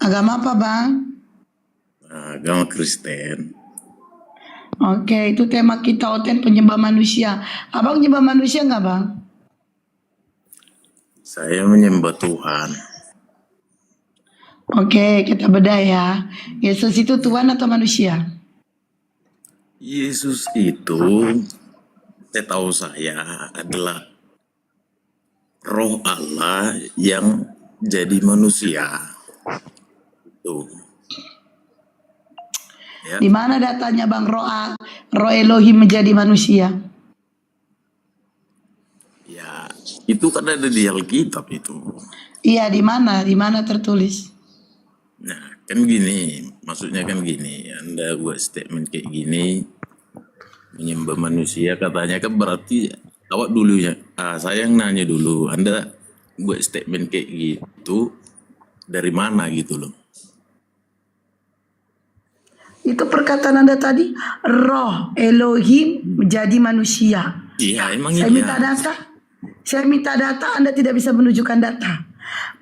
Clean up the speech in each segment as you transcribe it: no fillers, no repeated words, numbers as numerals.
Agama apa, Bang? Agama Kristen. Oke, itu tema kita Oten penyembah manusia. Abang nyembah manusia nggak, Bang? Saya menyembah Tuhan. Oke, kita bedah ya. Yesus itu Tuhan atau manusia? Yesus itu, setahu saya, adalah Roh Allah yang jadi manusia. Tuh. Ya. Di mana datanya Bang Roh Elohim menjadi manusia? Ya, itu kan ada di Alkitab itu. Iya, di mana? Di mana tertulis? Nah, kan gini, maksudnya kan gini, Anda buat statement kayak gini, menyembah manusia katanya kan berarti awak dulu ya, saya yang nanya dulu, Anda buat statement kayak gitu dari mana gitu loh? Itu perkataan Anda tadi, Roh Elohim menjadi manusia. Iya, emang Saya iya. minta data. Saya minta data, Anda tidak bisa menunjukkan data.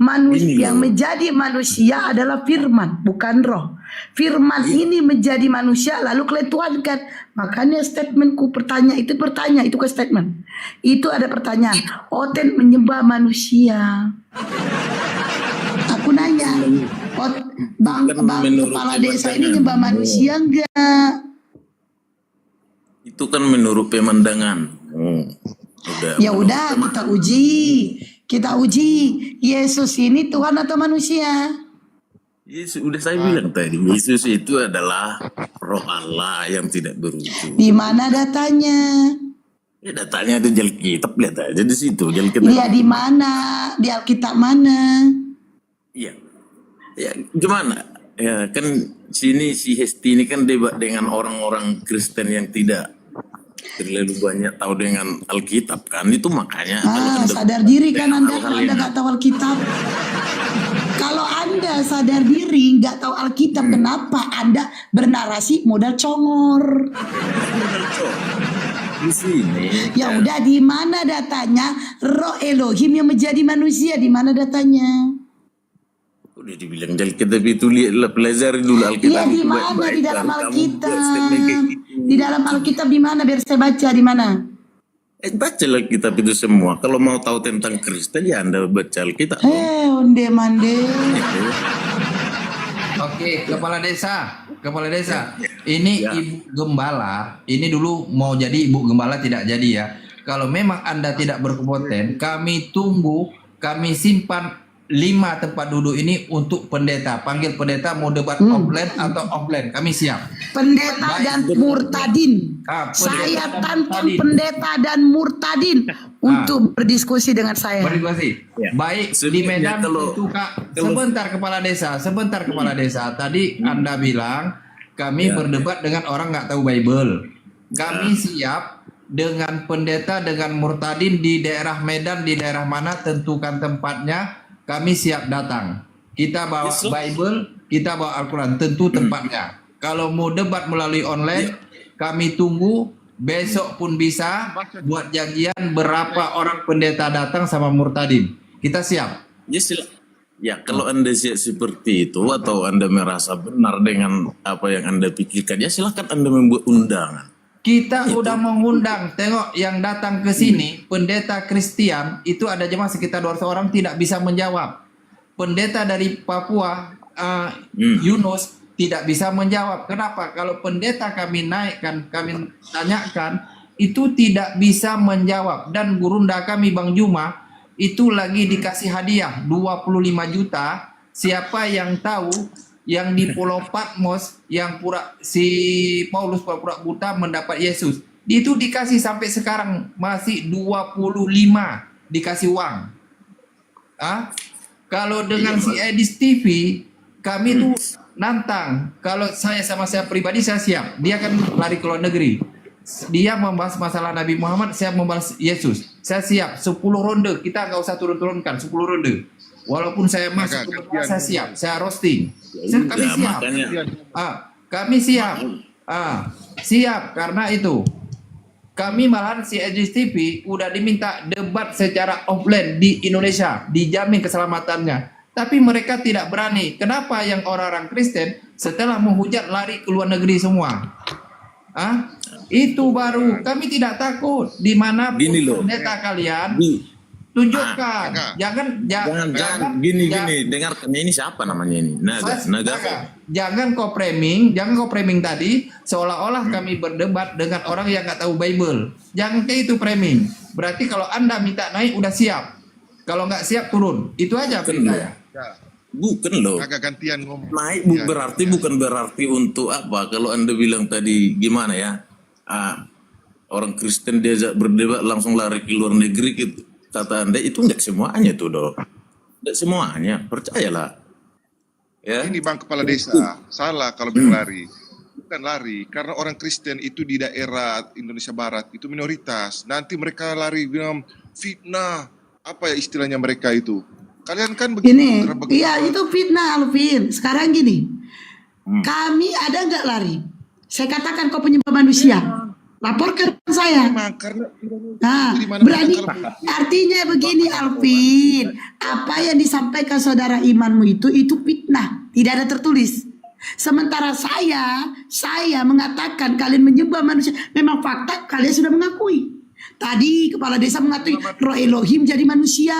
Manusia Ini yang loh. menjadi manusia adalah firman, bukan roh. Firman ini menjadi manusia lalu kalian tuhankan. Makanya statementku itu ke statement. Itu ada pertanyaan. Oten menyembah manusia. Aku nanya, Bang menurut kepala desa ini pemandangan. nyembah manusia enggak? Itu kan menurut pemandangan. Ya udah kita uji Yesus ini Tuhan atau manusia? Yesus, udah saya bilang tadi, Yesus itu adalah Roh Allah yang tidak berwujud. Di mana datanya? Ya datanya ada di Alkitab, lihat aja di situ. Iya, di mana? Di Alkitab mana? Iya. Ya gimana? Ya kan sini si Hesti ini kan debat dengan orang-orang Kristen yang tidak terlalu banyak tahu dengan Alkitab kan, itu makanya sadar diri kan Anda nggak tahu Alkitab. Kalau Anda sadar diri nggak tahu Alkitab, kenapa Anda bernarasi modal congor? Di sini. Ya udah, di mana datanya Roh Elohim yang menjadi manusia? Di mana datanya? Udah dibilang di Alkitab itu, lihatlah, pelajari dulu Alkitab. Iya, di mana? Di dalam Alkitab. Di dalam Alkitab di mana? Biar saya baca di mana. Bacalah Alkitab itu semua. Kalau mau tahu tentang Kristen ya Anda baca Alkitab. Onde mande. Oke, kepala desa. Ini Ibu Gembala, ini dulu mau jadi Ibu Gembala tidak jadi ya. Kalau memang Anda tidak berkompeten, kami tunggu, kami simpan 5 tempat duduk ini untuk pendeta. Panggil pendeta mau debat offline atau offline, kami siap. Pendeta dan murtadin. Saya tantang pendeta dan murtadin untuk berdiskusi dengan saya. Berdiskusi. Baik, di Medan tentu Kak. Sebentar kepala desa. Tadi Anda bilang kami berdebat dengan orang nggak tahu Bible. Kami siap dengan pendeta dengan murtadin di daerah Medan, di daerah mana tentukan tempatnya. Kami siap datang. Kita bawa Bible, kita bawa Al-Quran, tentu tempatnya. Kalau mau debat melalui online, kami tunggu. Besok pun bisa buat janjian berapa orang pendeta datang sama murtadin. Kita siap. Ya, kalau Anda siap seperti itu atau Anda merasa benar dengan apa yang Anda pikirkan, ya silahkan Anda membuat undangan. Kita udah mengundang, tengok yang datang ke sini, pendeta Kristen itu ada jemaah sekitar 200 orang tidak bisa menjawab. Pendeta dari Papua, Yunus, tidak bisa menjawab. Kenapa? Kalau pendeta kami naikkan, kami tanyakan, itu tidak bisa menjawab. Dan gurunda kami Bang Juma, itu lagi dikasih hadiah 25 juta. Siapa yang tahu yang di Pulau Patmos yang si Paulus pura-pura buta mendapat Yesus, itu dikasih sampai sekarang masih 25 dikasih uang. Kalau dengan si Edis TV kami tuh nantang, kalau saya sama saya pribadi saya siap, dia kan lari ke luar negeri, dia membahas masalah Nabi Muhammad, saya membahas Yesus, saya siap 10 ronde, kita nggak usah turun-turunkan 10 ronde. Walaupun saya masuk ke saya siap, saya roasting. Kami siap. Kami siap. Siap karena itu. Kami malahan si Edis TV udah diminta debat secara offline di Indonesia, dijamin keselamatannya. tapi mereka tidak berani. Kenapa yang orang-orang Kristen setelah menghujat lari ke luar negeri semua? Itu baru kami tidak takut. Dimanapun Gini loh. pendeta kalian Di- tunjukkan. Jangan gini dengarkan ini siapa namanya ini? Naga. Jangan kau framing tadi seolah-olah kami berdebat dengan orang yang nggak tahu Bible. Jangan kayak itu framing. Berarti kalau Anda minta naik udah siap. Kalau nggak siap turun. Itu aja perintahnya. Bukan loh. Agak gantian ngomong. Naik bukan berarti untuk apa? Kalau Anda bilang tadi gimana ya? Orang Kristen diajak berdebat langsung lari ke luar negeri gitu. Kata Anda itu enggak semuanya tuh, Dok. Enggak semuanya, percayalah. Ya. Ini Bang Kepala Desa, salah kalau bilang lari. Bukan lari, karena orang Kristen itu di daerah Indonesia Barat itu minoritas. Nanti mereka lari bilang fitnah, apa ya istilahnya mereka itu. Kalian kan Gini, begitu. iya itu fitnah Alvin. Sekarang gini, kami ada nggak lari? Saya katakan kau penyembah manusia, laporkan saya. Memang karena Nah, di mana-mana berani. kalau- Artinya begini Alvin, apa yang disampaikan saudara imanmu itu fitnah, tidak ada tertulis. Sementara saya mengatakan kalian menyembah manusia, memang fakta kalian sudah mengakui. Tadi kepala desa mengakui roh Elohim jadi manusia,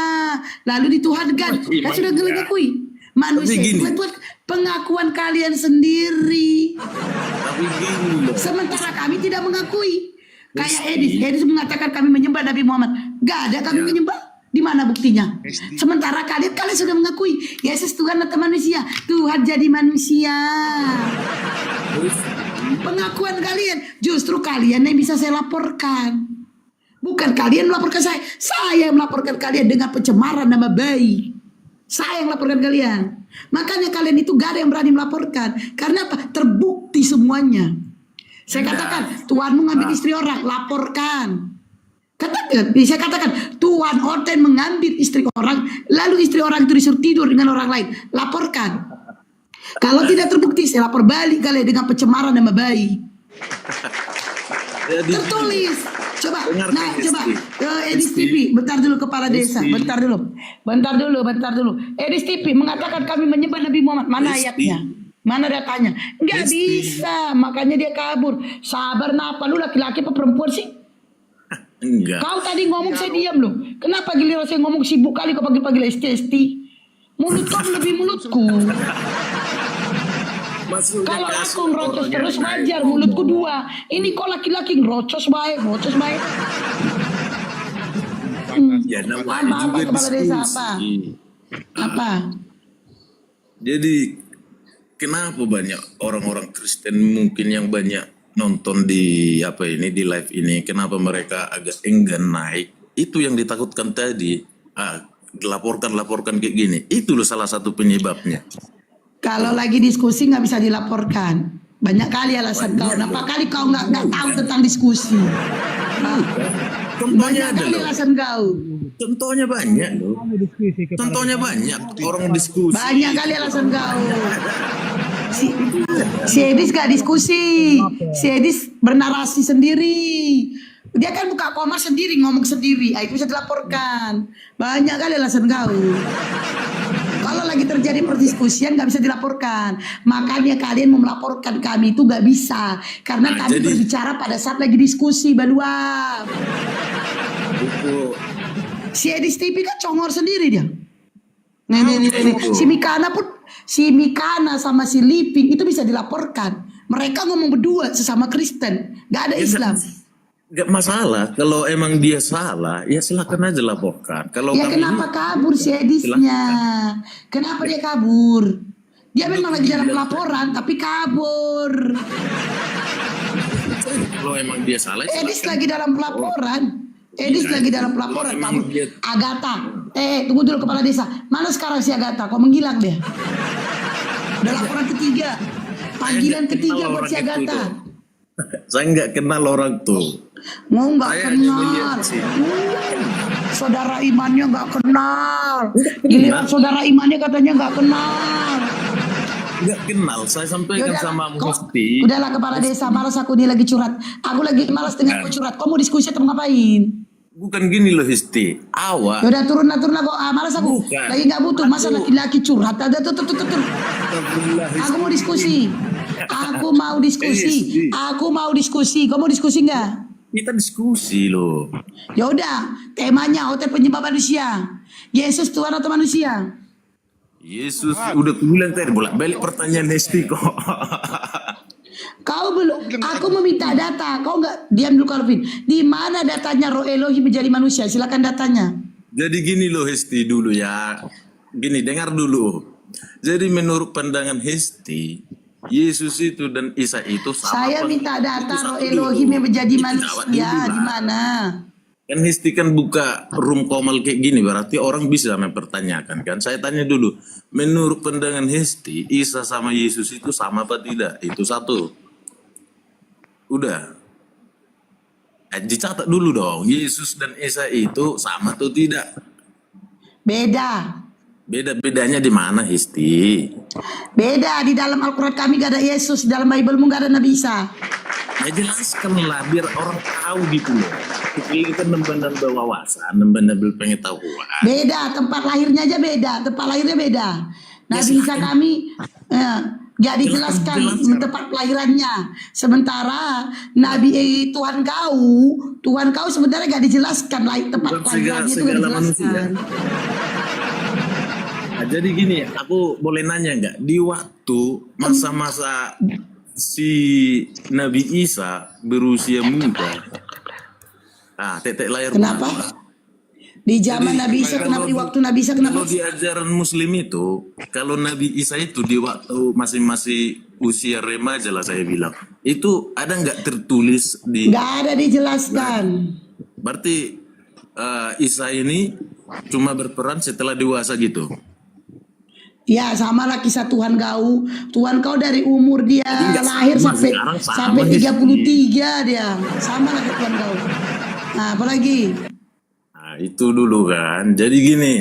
lalu dituhankan. Kan sudah mengakui. Manusia Tapi gini. itu pengakuan kalian sendiri. Tapi gini loh. Sementara kami tidak mengakui. Kayak Edis mengatakan kami menyembah Nabi Muhammad. Gak ada kami menyembah. Di mana buktinya? Sementara kalian sudah mengakui Yesus Tuhan atau manusia. Tuhan jadi manusia. Pengakuan kalian, justru kalian yang bisa saya laporkan. Bukan kalian melaporkan saya. Saya yang melaporkan kalian dengan pencemaran nama baik. Saya yang melaporkan kalian. Makanya kalian itu gak ada yang berani melaporkan. Karena apa? Terbukti semuanya. Saya katakan, Tuhanmu ngambil istri orang, laporkan. Saya katakan, Tuhan orten mengambil istri orang, lalu istri orang itu disuruh tidur dengan orang lain, laporkan. Kalau tidak terbukti, saya lapor balik kalian dengan pencemaran nama baik. Tertulis. Coba, Edis TV, bentar dulu kepala desa, bentar dulu. Edis TV mengatakan kami menyembah Nabi Muhammad, mana ayatnya? Mana datanya? Enggak bisa, makanya dia kabur. Sabar napa, lu laki-laki apa perempuan sih? Enggak. Kau tadi ngomong saya diam loh. Kenapa giliran saya ngomong sibuk kali kau panggil-panggil ST? Mulut kau lebih mulutku. Kalau aku ngerocos terus wajar, mulutku dua. Ini kok laki-laki ngerocos baik. Ya namanya Apa juga kepala desa diskusi. Apa? Jadi kenapa banyak orang-orang Kristen mungkin yang banyak nonton di di live ini, kenapa mereka agak enggan naik? Itu yang ditakutkan tadi. Laporkan kayak gini. Itu loh salah satu penyebabnya. Kalau lagi diskusi nggak bisa dilaporkan. Banyak kali alasan kau. Kenapa kali kau nggak tahu tentang diskusi? Contohnya Banyak ada kali loh. alasan kau. Contohnya banyak loh. Contohnya banyak orang diskusi. Banyak kali alasan kau. Si Edis gak diskusi. Si Edis bernarasi sendiri. Dia kan buka koma sendiri, ngomong sendiri. Itu bisa dilaporkan. Banyak kali alasan kau. Kalau lagi terjadi perdiskusian gak bisa dilaporkan. Makanya kalian mau melaporkan kami itu gak bisa. Karena kami berbicara pada saat lagi diskusi, Balua. Si Edis TV kan congor sendiri dia. Nih. Si Mikana sama si Liping itu bisa dilaporkan. Mereka ngomong berdua sesama Kristen. Gak ada Islam. Gak masalah. Kalau emang dia salah, ya silakan aja laporkan. Kalau Ya kenapa kabur si Edisnya? Kenapa dia kabur? Dia memang lagi dalam laporan tapi kabur. Kalau emang dia salah, Edis lagi dalam pelaporan. Kamu Agatha. Tunggu dulu kepala desa. Mana sekarang si Agatha? Kok menghilang dia? Udah laporan ketiga. Panggilan ketiga buat si Agatha. Saya nggak kenal orang tuh. Mau nggak Saya hanya kenal? melihat sih. Saudara imannya nggak kenal. Giliran saudara imannya katanya nggak kenal. Nggak kenal. Saya sampaikan sama Mufti. Udahlah kepala desa, malas aku, dia lagi curhat. Aku lagi malas dengan kau curhat. Kau mau diskusi atau ngapain? Bukan gini loh Histi. Awak. Yaudah turun lah kok. Malas aku. Bukan. Lagi nggak butuh. Masa laki-laki curhat. Ada tuh. Aku mau diskusi. Aku mau diskusi. Aku mau diskusi. Kau mau diskusi nggak? Kita diskusi loh. Ya udah. Temanya hotel penyembah manusia. Yesus Tuhan atau manusia? Yesus udah bilang tadi bolak-balik pertanyaan Histi kok. Kau belum. Aku meminta data. Kau nggak diam dulu Calvin. Di mana datanya Roh Elohim menjadi manusia? Silakan datanya. Jadi gini loh Histi dulu ya. Gini dengar dulu. Jadi menurut pandangan Histi, Yesus itu dan Isa itu sama. Saya minta data Itu Roh satu Elohim dulu. yang menjadi Itu manusia. jawab dulu, Di Bang. mana? Kan Histi kan buka room komal kayak gini, berarti orang bisa mempertanyakan kan. Saya tanya dulu, menurut pandangan Histi, Isa sama Yesus itu sama apa tidak? Itu satu. Udah. Dicatat dulu dong, Yesus dan Isa itu sama atau tidak? Beda. Beda-bedanya di mana Histi? Beda. Di dalam Al-Quran kami gak ada Yesus. Di dalam Biblemu gak ada Nabi Isa. Ya jelaskanlah biar orang tahu gitu loh. Kita nambah-nambah wawasan, nambah-nambah pengetahuan. Beda. Tempat lahirnya aja beda. Tempat lahirnya beda. Nabi Isa kami gak dijelaskan tempat kelahirannya. Sementara Nabi Tuhan kau sebenarnya gak dijelaskan tempat Bukan kelahirannya itu gak segala manusia. dijelaskan. Nah, jadi gini, aku boleh nanya nggak? Di waktu masa-masa si Nabi Isa berusia muda, tetek layar Kenapa? mana? Di zaman Nabi Isa kenapa? Di waktu Nabi Isa kenapa? Kalau di ajaran Muslim itu, kalau Nabi Isa itu di waktu masih usia remaja lah saya bilang, itu ada nggak tertulis di? Gak ada dijelaskan. Berarti Isa ini cuma berperan setelah dewasa gitu. Ya sama lah kisah Tuhan kau. Tuhan kau dari umur dia Jadi nggak lahir sama, sampai sekarang sama sampai Histi. 33 dia. Sama lah kayak Tuhan kau. Nah, apalagi? Nah, itu dulu kan. Jadi gini.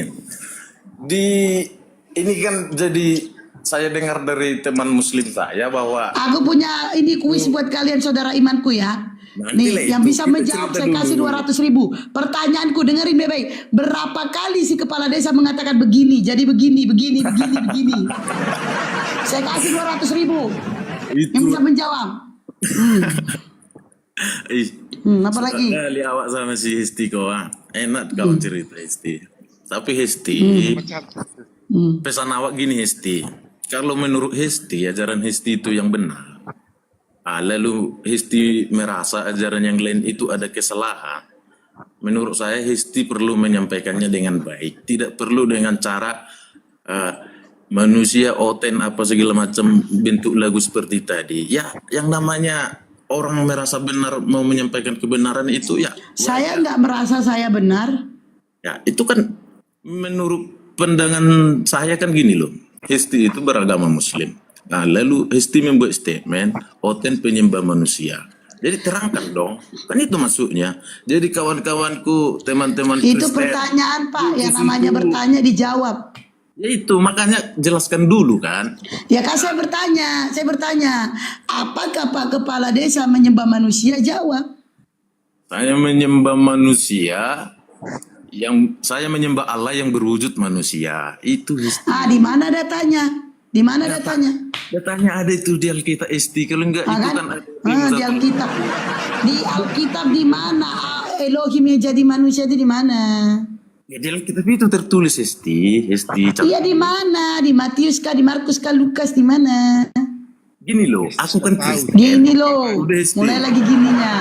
Ini kan jadi saya dengar dari teman muslim saya bahwa Aku punya ini kuis buat kalian saudara imanku ya. Nanti lah Nih, yang itu, bisa kita menjawab cerita saya kasih dulu. 200.000. Pertanyaanku dengerin baik-baik. Berapa kali si kepala desa mengatakan begini, jadi begini. Saya kasih 200.000. itu Yang bisa menjawab. ih, Apa lagi? kali awak sama si Histi kau enak kau cerita Histi. Tapi Histi, pesan awak gini Histi. Kalau menurut Histi, ajaran Histi itu yang benar. Lalu Histi merasa ajaran yang lain itu ada kesalahan. Menurut saya Histi perlu menyampaikannya dengan baik. Tidak perlu dengan cara manusia oten apa segala macam bentuk lagu seperti tadi. Ya, yang namanya orang merasa benar mau menyampaikan kebenaran itu ya. Saya nggak merasa saya benar. Ya, itu kan menurut pandangan saya kan gini loh. Histi itu beragama Muslim. Nah, lalu Histi membuat statement, oten penyembah manusia. Jadi terangkan dong, kan itu maksudnya. Jadi kawan-kawanku, teman-teman Itu Kristen, pertanyaan Pak, yang itu namanya situ. bertanya dijawab. Ya itu, makanya jelaskan dulu kan. Ya kan saya bertanya, apakah Pak Kepala Desa menyembah manusia? Jawab. Saya menyembah manusia, saya menyembah Allah yang berwujud manusia. Itu Histi. Di mana datanya? Di mana datanya? Datanya ada itu di Alkitab Histi. Kalau enggak itu kan ada Di Alkitab. Di Alkitab di mana Elohim yang jadi manusia itu di mana? Ya di Alkitab itu tertulis Histi. Iya di mana? Di Matius kah, di Markus kah, Lukas di mana? Gini loh, aku kan Kristen. Gini loh. Udah, Histi. Mulai lagi gininya.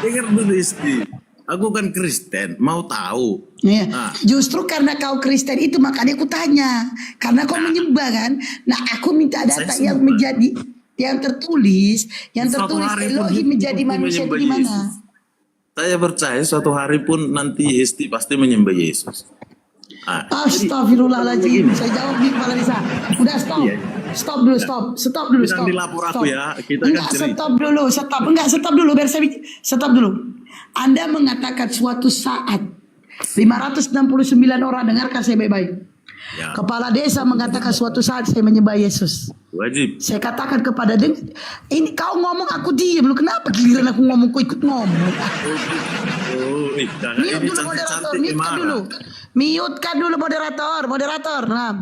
Dengar dulu Histi. Aku kan Kristen, mau tahu. Iya. Nah. Justru karena kau Kristen itu makanya aku tanya. Karena kau menyembah kan. Nah aku minta data Saya yang sembah. menjadi yang tertulis Suatu hari pun Elohim menjadi Histi manusia itu menyembah di mana? Yesus. Saya percaya suatu hari pun nanti Histi pasti menyembah Yesus. Astagfirullahaladzim. Saya jawab di kepala desa. Udah stop. Iya. Stop dulu, stop dulu, Jangan stop. dilapor aku Stop. ya, kita kan Enggak, cerita. stop dulu, biar saya stop dulu. Anda mengatakan suatu saat 569 orang, dengarkan saya baik-baik. Ya, Kepala desa mengatakan suatu saat saya menyembah Yesus. wajib. Saya katakan kepada dia, ini kau ngomong aku diam, lu kenapa giliran aku ngomong kau ikut ngomong? Oh, jangan Mute ini dulu moderator, cantik-cantik mute marah. dulu. Mute dulu moderator. Nah,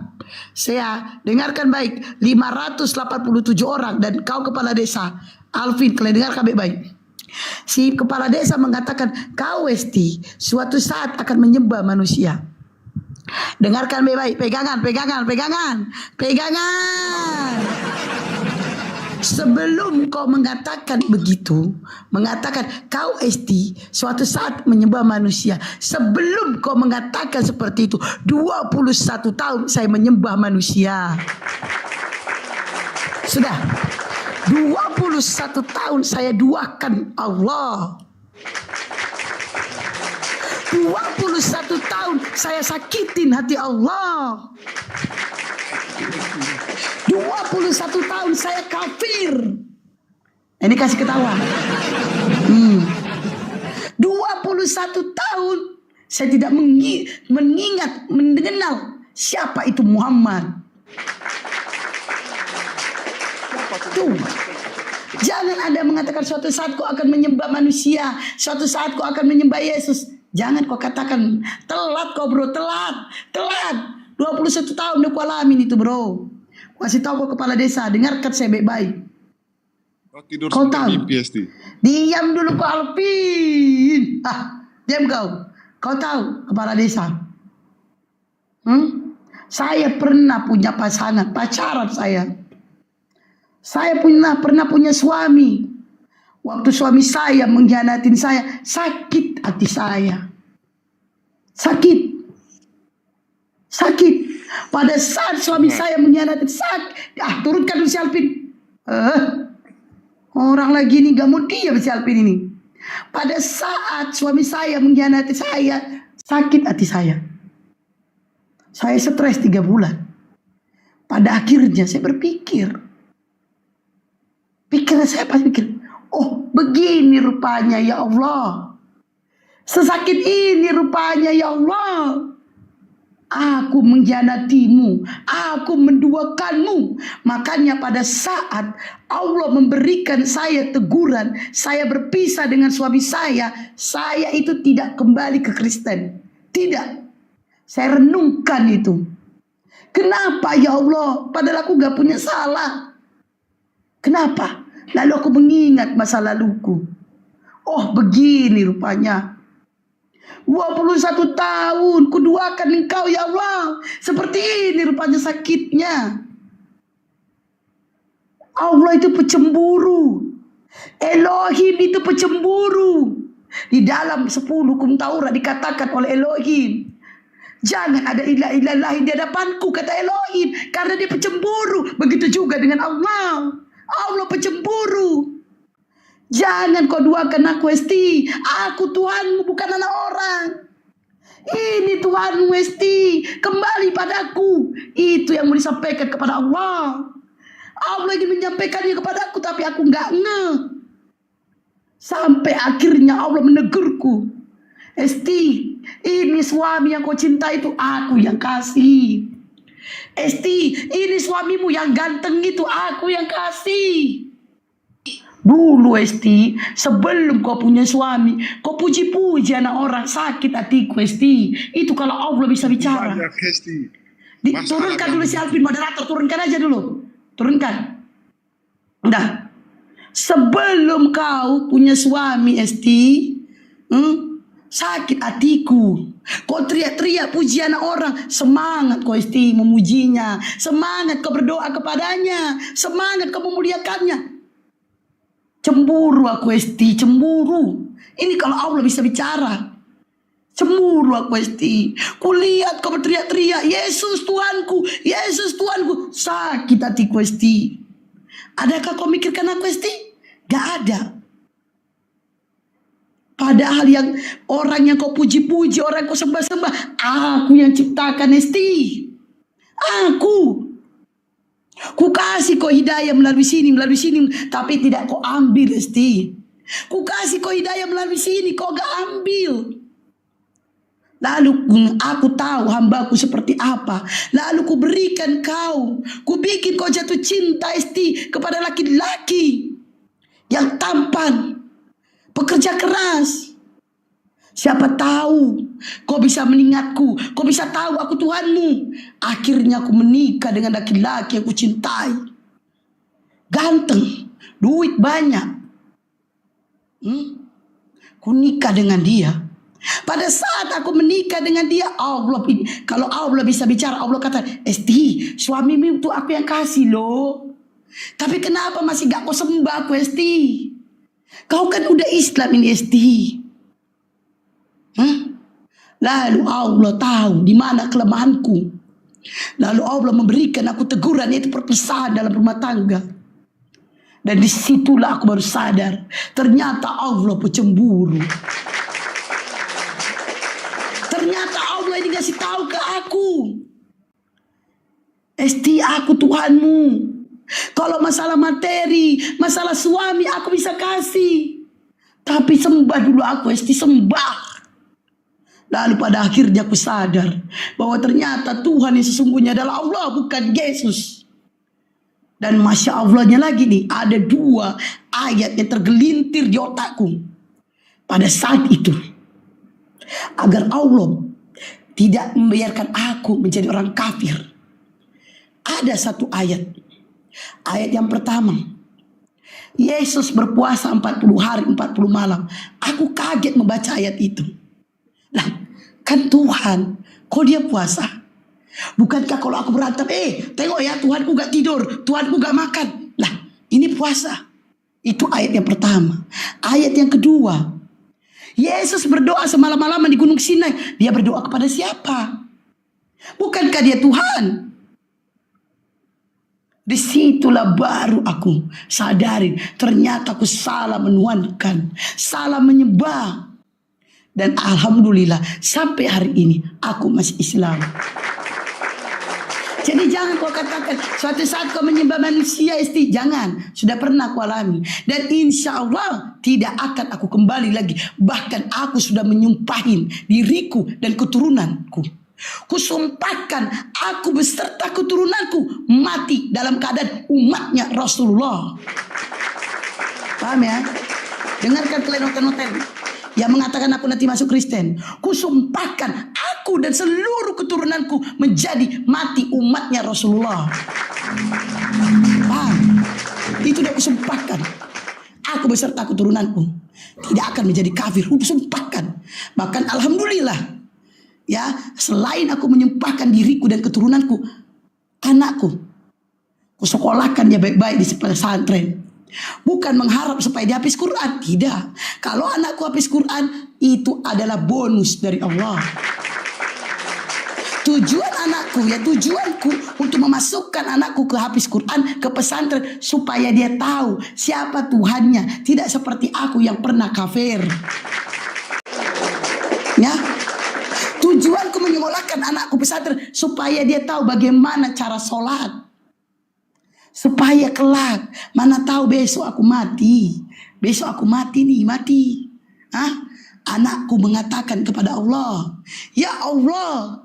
saya dengarkan baik, 587 orang dan kau kepala desa, Alvin, kalian dengarkan baik-baik. Si kepala desa mengatakan, kau Westi suatu saat akan menyembah manusia. Dengarkan baik-baik, pegangan. Sebelum kau mengatakan begitu, mengatakan kau Esti suatu saat menyembah manusia. Sebelum kau mengatakan seperti itu, 21 tahun saya menyembah manusia. Sudah 21 tahun saya duakan Allah. 21 tahun saya sakitin hati Allah. 21 tahun saya kafir. Ini kasih ketawa. 21 tahun saya tidak mengenal siapa itu Muhammad. Tuh. Jangan Anda mengatakan suatu saat kau akan menyembah manusia, suatu saat kau akan menyembah Yesus. Jangan kau katakan telat kau bro, telat. 21 tahun udah ku alamin itu bro. Kasih tahu kau kepala desa, dengarkan saya baik-baik. Oh, tidur Kau sampai tahu? mimpi Esti. Diam dulu kau Alvin. Diam kau. Kau tahu kepala desa? Saya pernah punya pacaran saya. Saya pernah punya suami. Waktu suami saya mengkhianatin saya, sakit hati saya. Sakit. Pada saat suami saya mengkhianatin turunkan dulu si Alvin. Orang lagi ini gak mau diam si Alvin ini. Pada saat suami saya mengkhianati saya, sakit hati saya. Saya stres 3 bulan. Pada akhirnya saya berpikir. Pikiran saya pas pikir, oh begini rupanya ya Allah. Sesakit ini rupanya ya Allah. Aku mengkhianatimu, aku menduakanmu. Makanya pada saat Allah memberikan saya teguran, saya berpisah dengan suami saya itu tidak kembali ke Kristen. Tidak. Saya renungkan itu. Kenapa ya Allah? Padahal aku gak punya salah. Kenapa? Lalu aku mengingat masa laluku. Oh begini rupanya. 21 tahun kuduakan engkau ya Allah. Seperti ini rupanya sakitnya. Allah itu pecemburu. Elohim itu pecemburu. Di dalam 10 hukum Taurat dikatakan oleh Elohim, jangan ada ilah-ilah lain di hadapanku, kata Elohim, karena dia pecemburu. Begitu juga dengan Allah. Allah pecemburu. Jangan kau duakan aku Esti. Aku Tuhanmu bukan anak orang. Ini Tuhanmu Esti. Kembali padaku. Itu yang mau disampaikan kepada Allah. Allah ingin menyampaikannya kepada aku, tapi aku nggak ngeh. Sampai akhirnya Allah menegurku. Esti, ini suami yang kau cinta itu aku yang kasih. Esti, ini suamimu yang ganteng itu aku yang kasih. Dulu Esti, sebelum kau punya suami, kau puji-puji anak orang, sakit hatiku Esti. Itu kalau Allah bisa bicara. Banyak Esti. Turunkan dulu si Alvin, moderator, turunkan aja dulu. Turunkan. Udah. Sebelum kau punya suami Esti, sakit hatiku. Kau teriak-teriak puji anak orang. Semangat kau Esti memujinya. Semangat kau berdoa kepadanya. Semangat kau memuliakannya. Cemburu aku Esti, cemburu. Ini kalau Allah bisa bicara. Cemburu aku Esti. Kulihat kau berteriak-teriak, Yesus Tuhanku, Yesus Tuhanku. Sakit hatiku Esti. Adakah kau mikirkan aku Esti? Gak ada. Padahal yang orang yang kau puji-puji, orang yang kau sembah-sembah, aku yang ciptakan Esti. Aku. Ku kasih kau hidayah melalui sini, tapi tidak kau ambil Esti. Ku kasih kau hidayah melalui sini, kau gak ambil. Lalu aku tahu hambaku seperti apa. Lalu ku berikan kau. Ku bikin kau jatuh cinta Esti kepada laki-laki yang tampan, pekerja keras. Siapa tahu kau bisa mengingatku. Kau bisa tahu aku Tuhanmu. Akhirnya aku menikah dengan laki-laki yang ku cintai. Ganteng, duit banyak. Ku nikah dengan dia. Pada saat aku menikah dengan dia, Allah, kalau Allah bisa bicara, Allah kata, Esti, suamimu itu aku yang kasih loh. Tapi kenapa masih gak kau sembah aku, Esti? Kau kan udah Islam ini, Esti. Lalu Allah tahu di mana kelemahanku. Lalu Allah memberikan aku teguran, yaitu perpisahan dalam rumah tangga. Dan disitulah aku baru sadar, ternyata Allah pecemburu. Ternyata Allah ini kasih tahu ke aku, Esti, aku Tuhanmu. Kalau masalah materi, masalah suami aku bisa kasih. Tapi sembah dulu aku, Esti, sembah. Lalu pada akhirnya aku sadar bahwa ternyata Tuhan yang sesungguhnya adalah Allah, bukan Yesus. Dan Masya Allahnya lagi nih, ada 2 ayat yang tergelintir di otakku pada saat itu. Agar Allah tidak membiarkan aku menjadi orang kafir. Ada 1 ayat. Ayat yang pertama, Yesus berpuasa 40 hari 40 malam. Aku kaget membaca ayat itu. Lah, kan Tuhan, kok dia puasa? Bukankah kalau aku berantem, tengok ya, Tuhanku gak tidur, Tuhanku gak makan. Lah, ini puasa. Itu ayat yang pertama. Ayat yang kedua, Yesus berdoa semalam-malaman di Gunung Sinai. Dia berdoa kepada siapa? Bukankah dia Tuhan? Disitulah baru aku sadarin, ternyata aku salah menuhankan, salah menyembah. Dan alhamdulillah sampai hari ini aku masih Islam. Jadi jangan kau katakan suatu saat kau menyembah manusia, Esti. Jangan, sudah pernah aku alami. Dan insya Allah tidak akan aku kembali lagi. Bahkan aku sudah menyumpahin diriku dan keturunanku. Kusumpahkan aku beserta keturunanku mati dalam keadaan umatnya Rasulullah. Paham ya? Dengarkan kalian noten-noten yang mengatakan aku nanti masuk Kristen. Kusumpahkan aku dan seluruh keturunanku menjadi mati umatnya Rasulullah. Paham? Itu udah kusumpahkan. Aku beserta keturunanku tidak akan menjadi kafir. Kusumpahkan. Bahkan alhamdulillah, ya, selain aku menyumpahkan diriku dan keturunanku, anakku kusekolahkan dia baik-baik di pesantren. Bukan mengharap supaya dia habis Quran, tidak. Kalau anakku habis Quran, itu adalah bonus dari Allah. Tujuan anakku, ya tujuanku untuk memasukkan anakku ke habis Quran, ke pesantren, supaya dia tahu siapa Tuhannya. Tidak seperti aku yang pernah kafir. Ya, tujuanku menyekolahkan anakku pesantren supaya dia tahu bagaimana cara sholat. Supaya kelak, mana tahu besok aku mati. Besok aku mati nih, mati. Anakku mengatakan kepada Allah, ya Allah,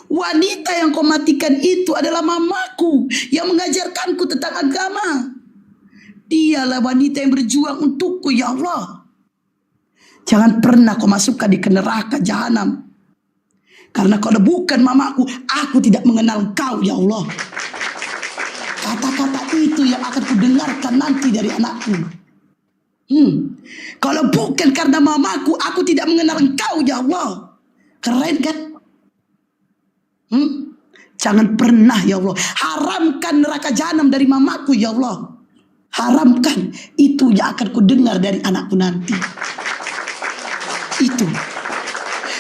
wanita yang kau matikan itu adalah mamaku yang mengajarkanku tentang agama. Dialah wanita yang berjuang untukku, ya Allah. Jangan pernah kau masukkan di neraka jahanam. Karena kalau bukan mamaku, aku tidak mengenal kau, ya Allah. Kata-kata itu yang akan kudengarkan nanti dari anakku. Kalau bukan karena mamaku, aku tidak mengenal engkau, ya Allah. Keren kan? Jangan pernah, ya Allah, haramkan neraka jahanam dari mamaku, ya Allah. Haramkan. Itu yang akan kudengar dari anakku nanti. Itu.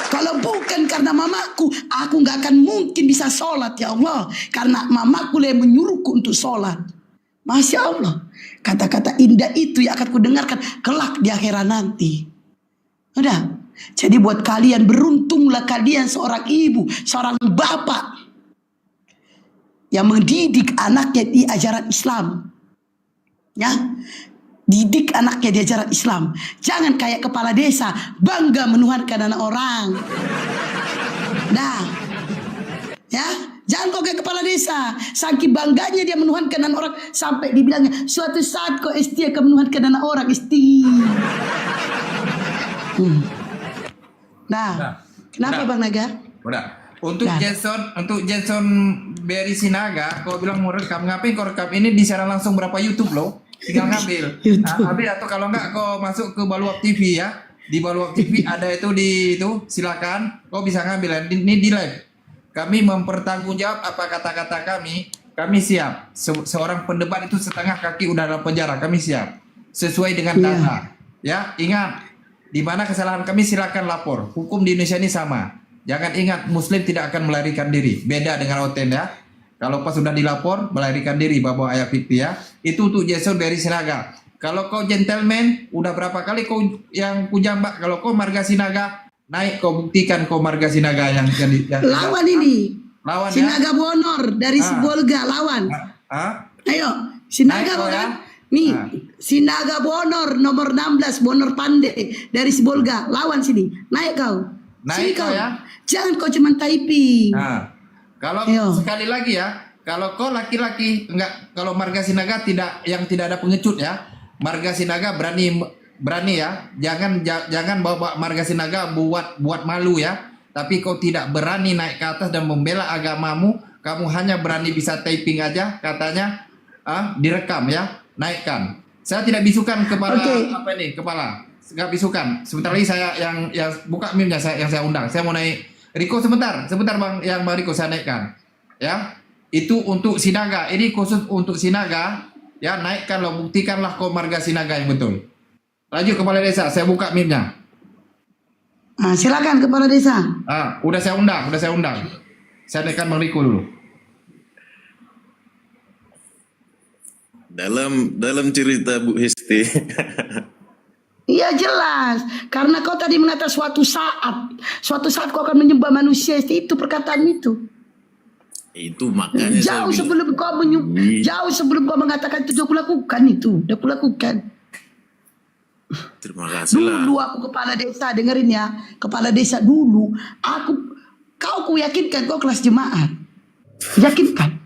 Kalau bukan karena mamaku, aku gak akan mungkin bisa sholat, ya Allah. Karena mamaku yang menyuruhku untuk sholat. Masya Allah. Kata-kata indah itu yang akan kudengarkan kelak di akhirat nanti. Udah. Jadi buat kalian, beruntunglah kalian seorang ibu, seorang bapak yang mendidik anaknya di ajaran Islam. Ya. Didik anaknya di ajaran Islam. Jangan kayak kepala desa, bangga menuhankan anak orang. Nah, ya, jangan kau kayak kepala desa. Saking bangganya dia menuhankan anak orang sampai dibilangnya suatu saat kau ST akan menuhankan anak orang ST. Nah, kenapa Udah. Bang Naga? Udah. Untuk Nah. Jason Berry Sinaga, kau bilang mau rekam, ngapain kau rekam? Ini disiaran langsung berapa YouTube loh? Tinggal ngambil. YouTube. Nah, ambil atau kalau enggak kau masuk ke Baluak TV ya. Di Baluak TV ada itu silakan kau bisa ngambil. Ini di live. Kami mempertanggungjawab apa kata-kata kami. Kami siap. Seorang pendebat itu setengah kaki udah dalam penjara. Kami siap. Sesuai dengan Iya. data. Ya, ingat. Di mana kesalahan kami silakan lapor. Hukum di Indonesia ini sama. Jangan ingat Muslim tidak akan melarikan diri. Beda dengan Oten ya. Kalau pas sudah dilapor melarikan diri bawa ayat fikih ya. Itu untuk Jason Berry Sinaga. Kalau kau gentleman, udah berapa kali kau yang kujambak. Kalau kau marga Sinaga, naik kau buktikan kau marga Sinaga yang Lawan ini. Lawan ya. Sinaga Bonor dari Sibolga lawan. Ah? Ayo, Sinaga Naik kau bukan? ya. Nih, Ah. Sinaga Bonor nomor 16 Bonor Pandey dari Sibolga lawan sini. Naik kau. Sini Naik kau ya. Jangan kau cuma typing. Nah, kalau Ayo. sekali lagi ya, kalau kau laki-laki enggak, kalau marga Sinaga tidak ada pengecut ya. Marga Sinaga berani ya. Jangan bawa marga Sinaga buat malu ya. Tapi kau tidak berani naik ke atas dan membela agamamu, kamu hanya berani bisa typing aja katanya direkam ya, naikkan. Saya tidak bisukan kepala Oke. apa ini, kepala. Enggak bisukan. Sebentar lagi saya yang buka meme-nya yang saya undang. Saya mau naik Riko sebentar Bang, yang Bang Riko saya naikkan. Ya. Itu untuk Sinaga. Ini khusus untuk Sinaga. Ya, naikkanlah, buktikanlah kau marga Sinaga yang betul. Lanjut kepala desa, saya buka meme-nya. Nah, silakan kepala desa. Udah saya undang. Saya naikkan Bang Riko dulu. Dalam cerita Bu Hesti. Iya jelas, karena kau tadi mengatakan suatu saat kau akan menyembah manusia, itu perkataan itu. Itu makanya saya Jauh bilang. sebelum kau mengatakan itu, aku lakukan itu, udah aku lakukan. Terima kasih lah. Dulu aku kepala desa, dengerin ya, kepala desa dulu, kau yakinkan kau kelas jemaat, yakinkan,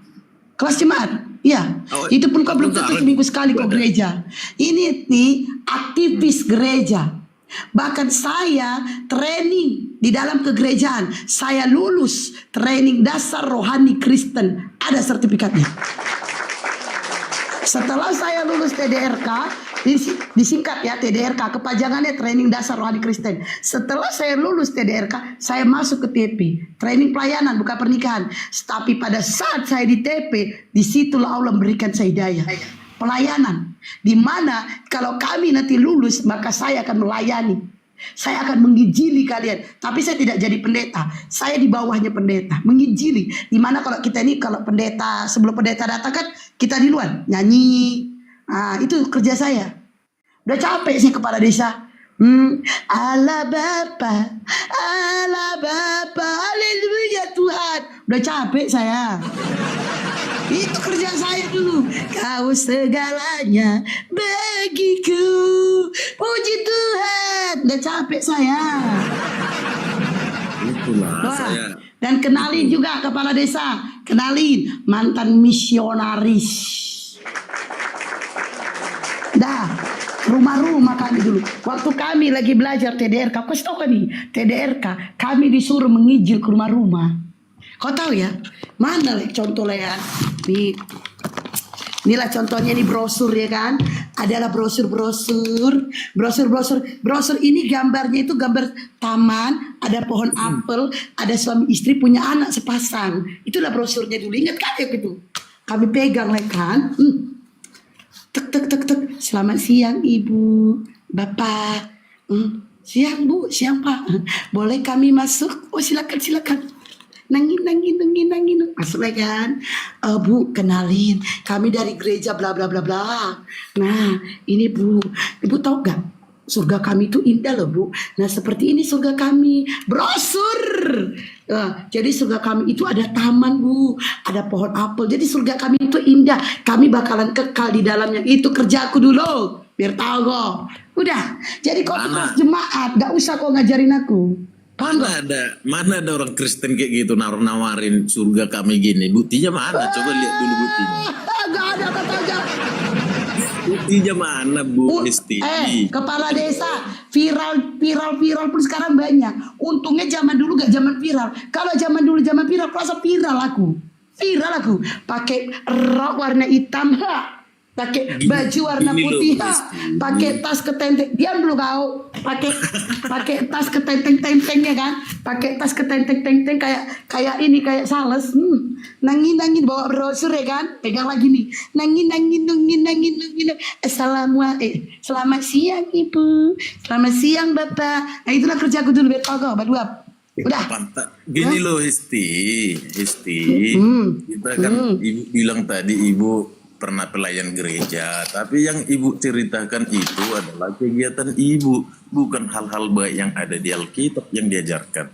kelas jemaat. Iya, Oh, itu pun kau belum tentu bentar. seminggu sekali kau gereja. Ini nih aktivis gereja. Bahkan saya training di dalam kegerejaan. Saya lulus training dasar rohani Kristen. Ada sertifikatnya. Setelah saya lulus TDRK, disingkat ya TDRK, kepanjangannya training dasar rohani Kristen. Setelah saya lulus TDRK, saya masuk ke TP, training pelayanan bukan pernikahan. Tapi pada saat saya di TP, disitulah Allah memberikan saya hidayah. Pelayanan, di mana kalau kami nanti lulus, maka saya akan melayani. Saya akan menginjili kalian, tapi saya tidak jadi pendeta. Saya di bawahnya pendeta, menginjili. Dimana kalau kita ini, kalau pendeta, sebelum pendeta datang kan kita di luar nyanyi. Itu kerja saya. Udah capek sih kepala desa. Allah Bapa, haleluya Tuhan. Udah capek saya. Itu kerja saya dulu. Kau segalanya bagiku. Puji Tuhan. Udah capek saya. Itulah Wah, saya. dan kenalin juga kepala desa. Kenalin mantan misionaris. Dah, rumah-rumah kami dulu. Waktu kami lagi belajar TDRK, kau tahu kan nih, TDRK, kami disuruh menginjil ke rumah-rumah. Kau tahu ya, mana contohnya ya? Inilah contohnya nih brosur ya kan. Adalah brosur ini gambarnya itu gambar taman, ada pohon apel, ada suami istri punya anak sepasang. Itulah brosurnya dulu. Ingat kan ya gitu. Kami pegang lah kan. Tek. Selamat siang Ibu, Bapak. Siang Bu, siang Pak. Boleh kami masuk? Oh silakan. Nangin. Masuk kan. Bu, kenalin. Kami dari gereja bla bla bla bla. Nah, ini Bu. Ibu tahu gak? Surga kami itu indah loh Bu. Nah seperti ini surga kami. Brosur. Jadi surga kami itu ada taman Bu. Ada pohon apel. Jadi surga kami itu indah. Kami bakalan kekal di dalamnya. Itu kerjaku dulu. Biar tahu kok. Udah. Jadi kau kelas jemaat. Gak usah kau ngajarin aku. Paham nggak? Mana ada orang Kristen kayak gitu nawarin surga kami gini. Buktinya mana? Coba lihat dulu buktinya. Gak ada katanya. Buktinya mana Bu Isti? Kepala desa viral pun sekarang banyak. Untungnya zaman dulu gak zaman viral. Kalau zaman dulu zaman viral, kerasa viral aku. Pakai rok warna hitam, pakai baju warna gini loh, putih, Isti. pakai tas ketenteng. Diam dulu kau. Pakai tas ketenteng-tentengnya kan? Pakai tas ketenteng-tenteng kayak sales. Nangin bawa brosur ya kan? Pegang lagi nih. Nangin. Selamat siang Ibu. Selamat siang Bapak. Nah itulah kerjaku dulu betul berdua. Udah. Pantas. Gini loh Isti. Kita kan Ibu bilang tadi Ibu pernah pelayan gereja, tapi yang Ibu ceritakan itu adalah kegiatan Ibu, bukan hal-hal baik yang ada di Alkitab yang diajarkan.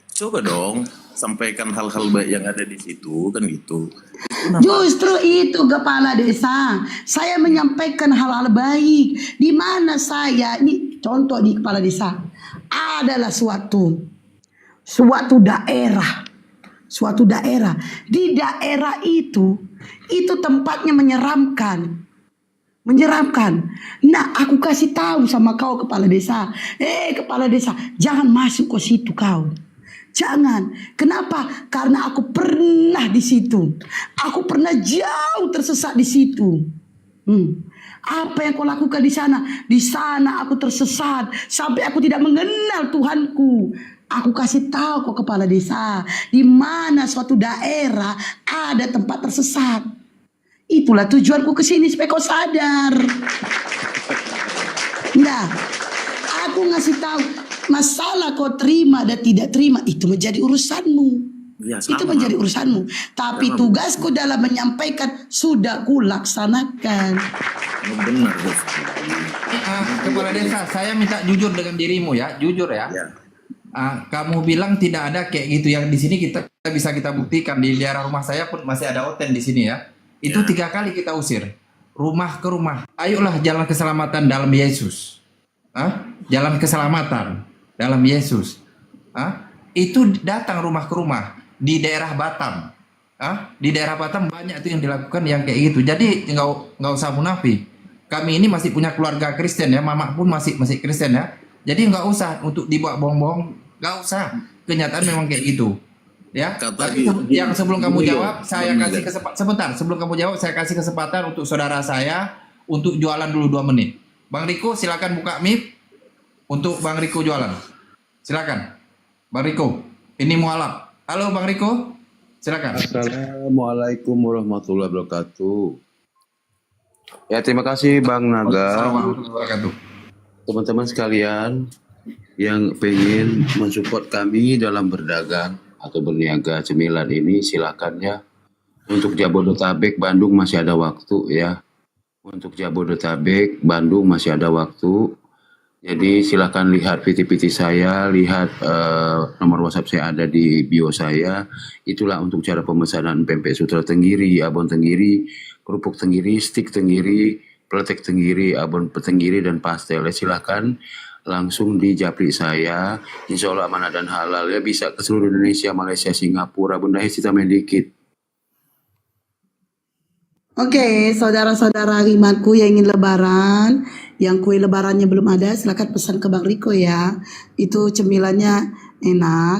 Coba dong sampaikan hal-hal baik yang ada di situ, kan gitu. Justru itu kepala desa. Saya menyampaikan hal-hal baik. Di mana saya, ini contoh di kepala desa, adalah suatu daerah. Di daerah itu tempatnya menyeramkan. Nah, aku kasih tahu sama kau kepala desa. Kepala desa, jangan masuk ke situ kau. Jangan. Kenapa? Karena aku pernah di situ. Aku pernah jauh tersesat di situ. Apa yang kau lakukan di sana? Di sana aku tersesat sampai aku tidak mengenal Tuhanku. Aku kasih tahu kok kepala desa, di mana suatu daerah ada tempat tersesat. Itulah tujuanku ke sini supaya kau sadar. Nah, aku ngasih tahu masalah kau terima dan tidak terima itu menjadi urusanmu. Ya, Itu menjadi urusanmu. Tapi tugasku dalam menyampaikan sudah kulaksanakan. Benar, Bu. Kepala desa, saya minta jujur dengan dirimu ya, jujur ya. Kamu bilang tidak ada kayak gitu, yang di sini kita bisa kita buktikan. Di daerah rumah saya pun masih ada hotel di sini ya. Itu 3 kali kita usir rumah ke rumah. Ayolah jalan keselamatan dalam Yesus. Jalan keselamatan dalam Yesus. Itu datang rumah ke rumah di daerah Batam. Di daerah Batam banyak itu yang dilakukan yang kayak gitu. Jadi nggak usah munafik. Kami ini masih punya keluarga Kristen ya, mama pun masih Kristen ya. Jadi nggak usah untuk dibawa bohong-bohong, nggak usah. Kenyataan memang kayak gitu, ya. Tapi yang sebelum kamu jawab, saya kasih kesempatan sebentar. Sebelum kamu jawab, saya kasih kesempatan untuk saudara saya untuk jualan dulu 2 menit. Bang Riko, silakan buka mic untuk Bang Riko jualan. Silakan, Bang Riko. Ini mualaf. Halo Bang Riko, silakan. Assalamualaikum warahmatullahi wabarakatuh. Ya, terima kasih Bang Naga. Assalamualaikum warahmatullahi wabarakatuh. Teman-teman sekalian yang pengen mensupport kami dalam berdagang atau berniaga cemilan ini, silakan ya. Untuk Jabodetabek, Bandung masih ada waktu ya. Untuk Jabodetabek, Bandung masih ada waktu. Jadi silakan lihat PT-PT saya, lihat nomor WhatsApp saya ada di bio saya. Itulah untuk cara pemesanan pempek sutra tenggiri, abon tenggiri, kerupuk tenggiri, stik tenggiri, peletek tenggiri, abon tenggiri, dan pastel. Silakan langsung di japri saya. Insya Allah amanah dan halal ya, bisa ke seluruh Indonesia, Malaysia, Singapura. Bunda Hesti tambahin dikit. Oke, saudara-saudara imanku yang ingin lebaran, yang kue lebarannya belum ada, silakan pesan ke Bang Riko ya. Itu cemilannya enak.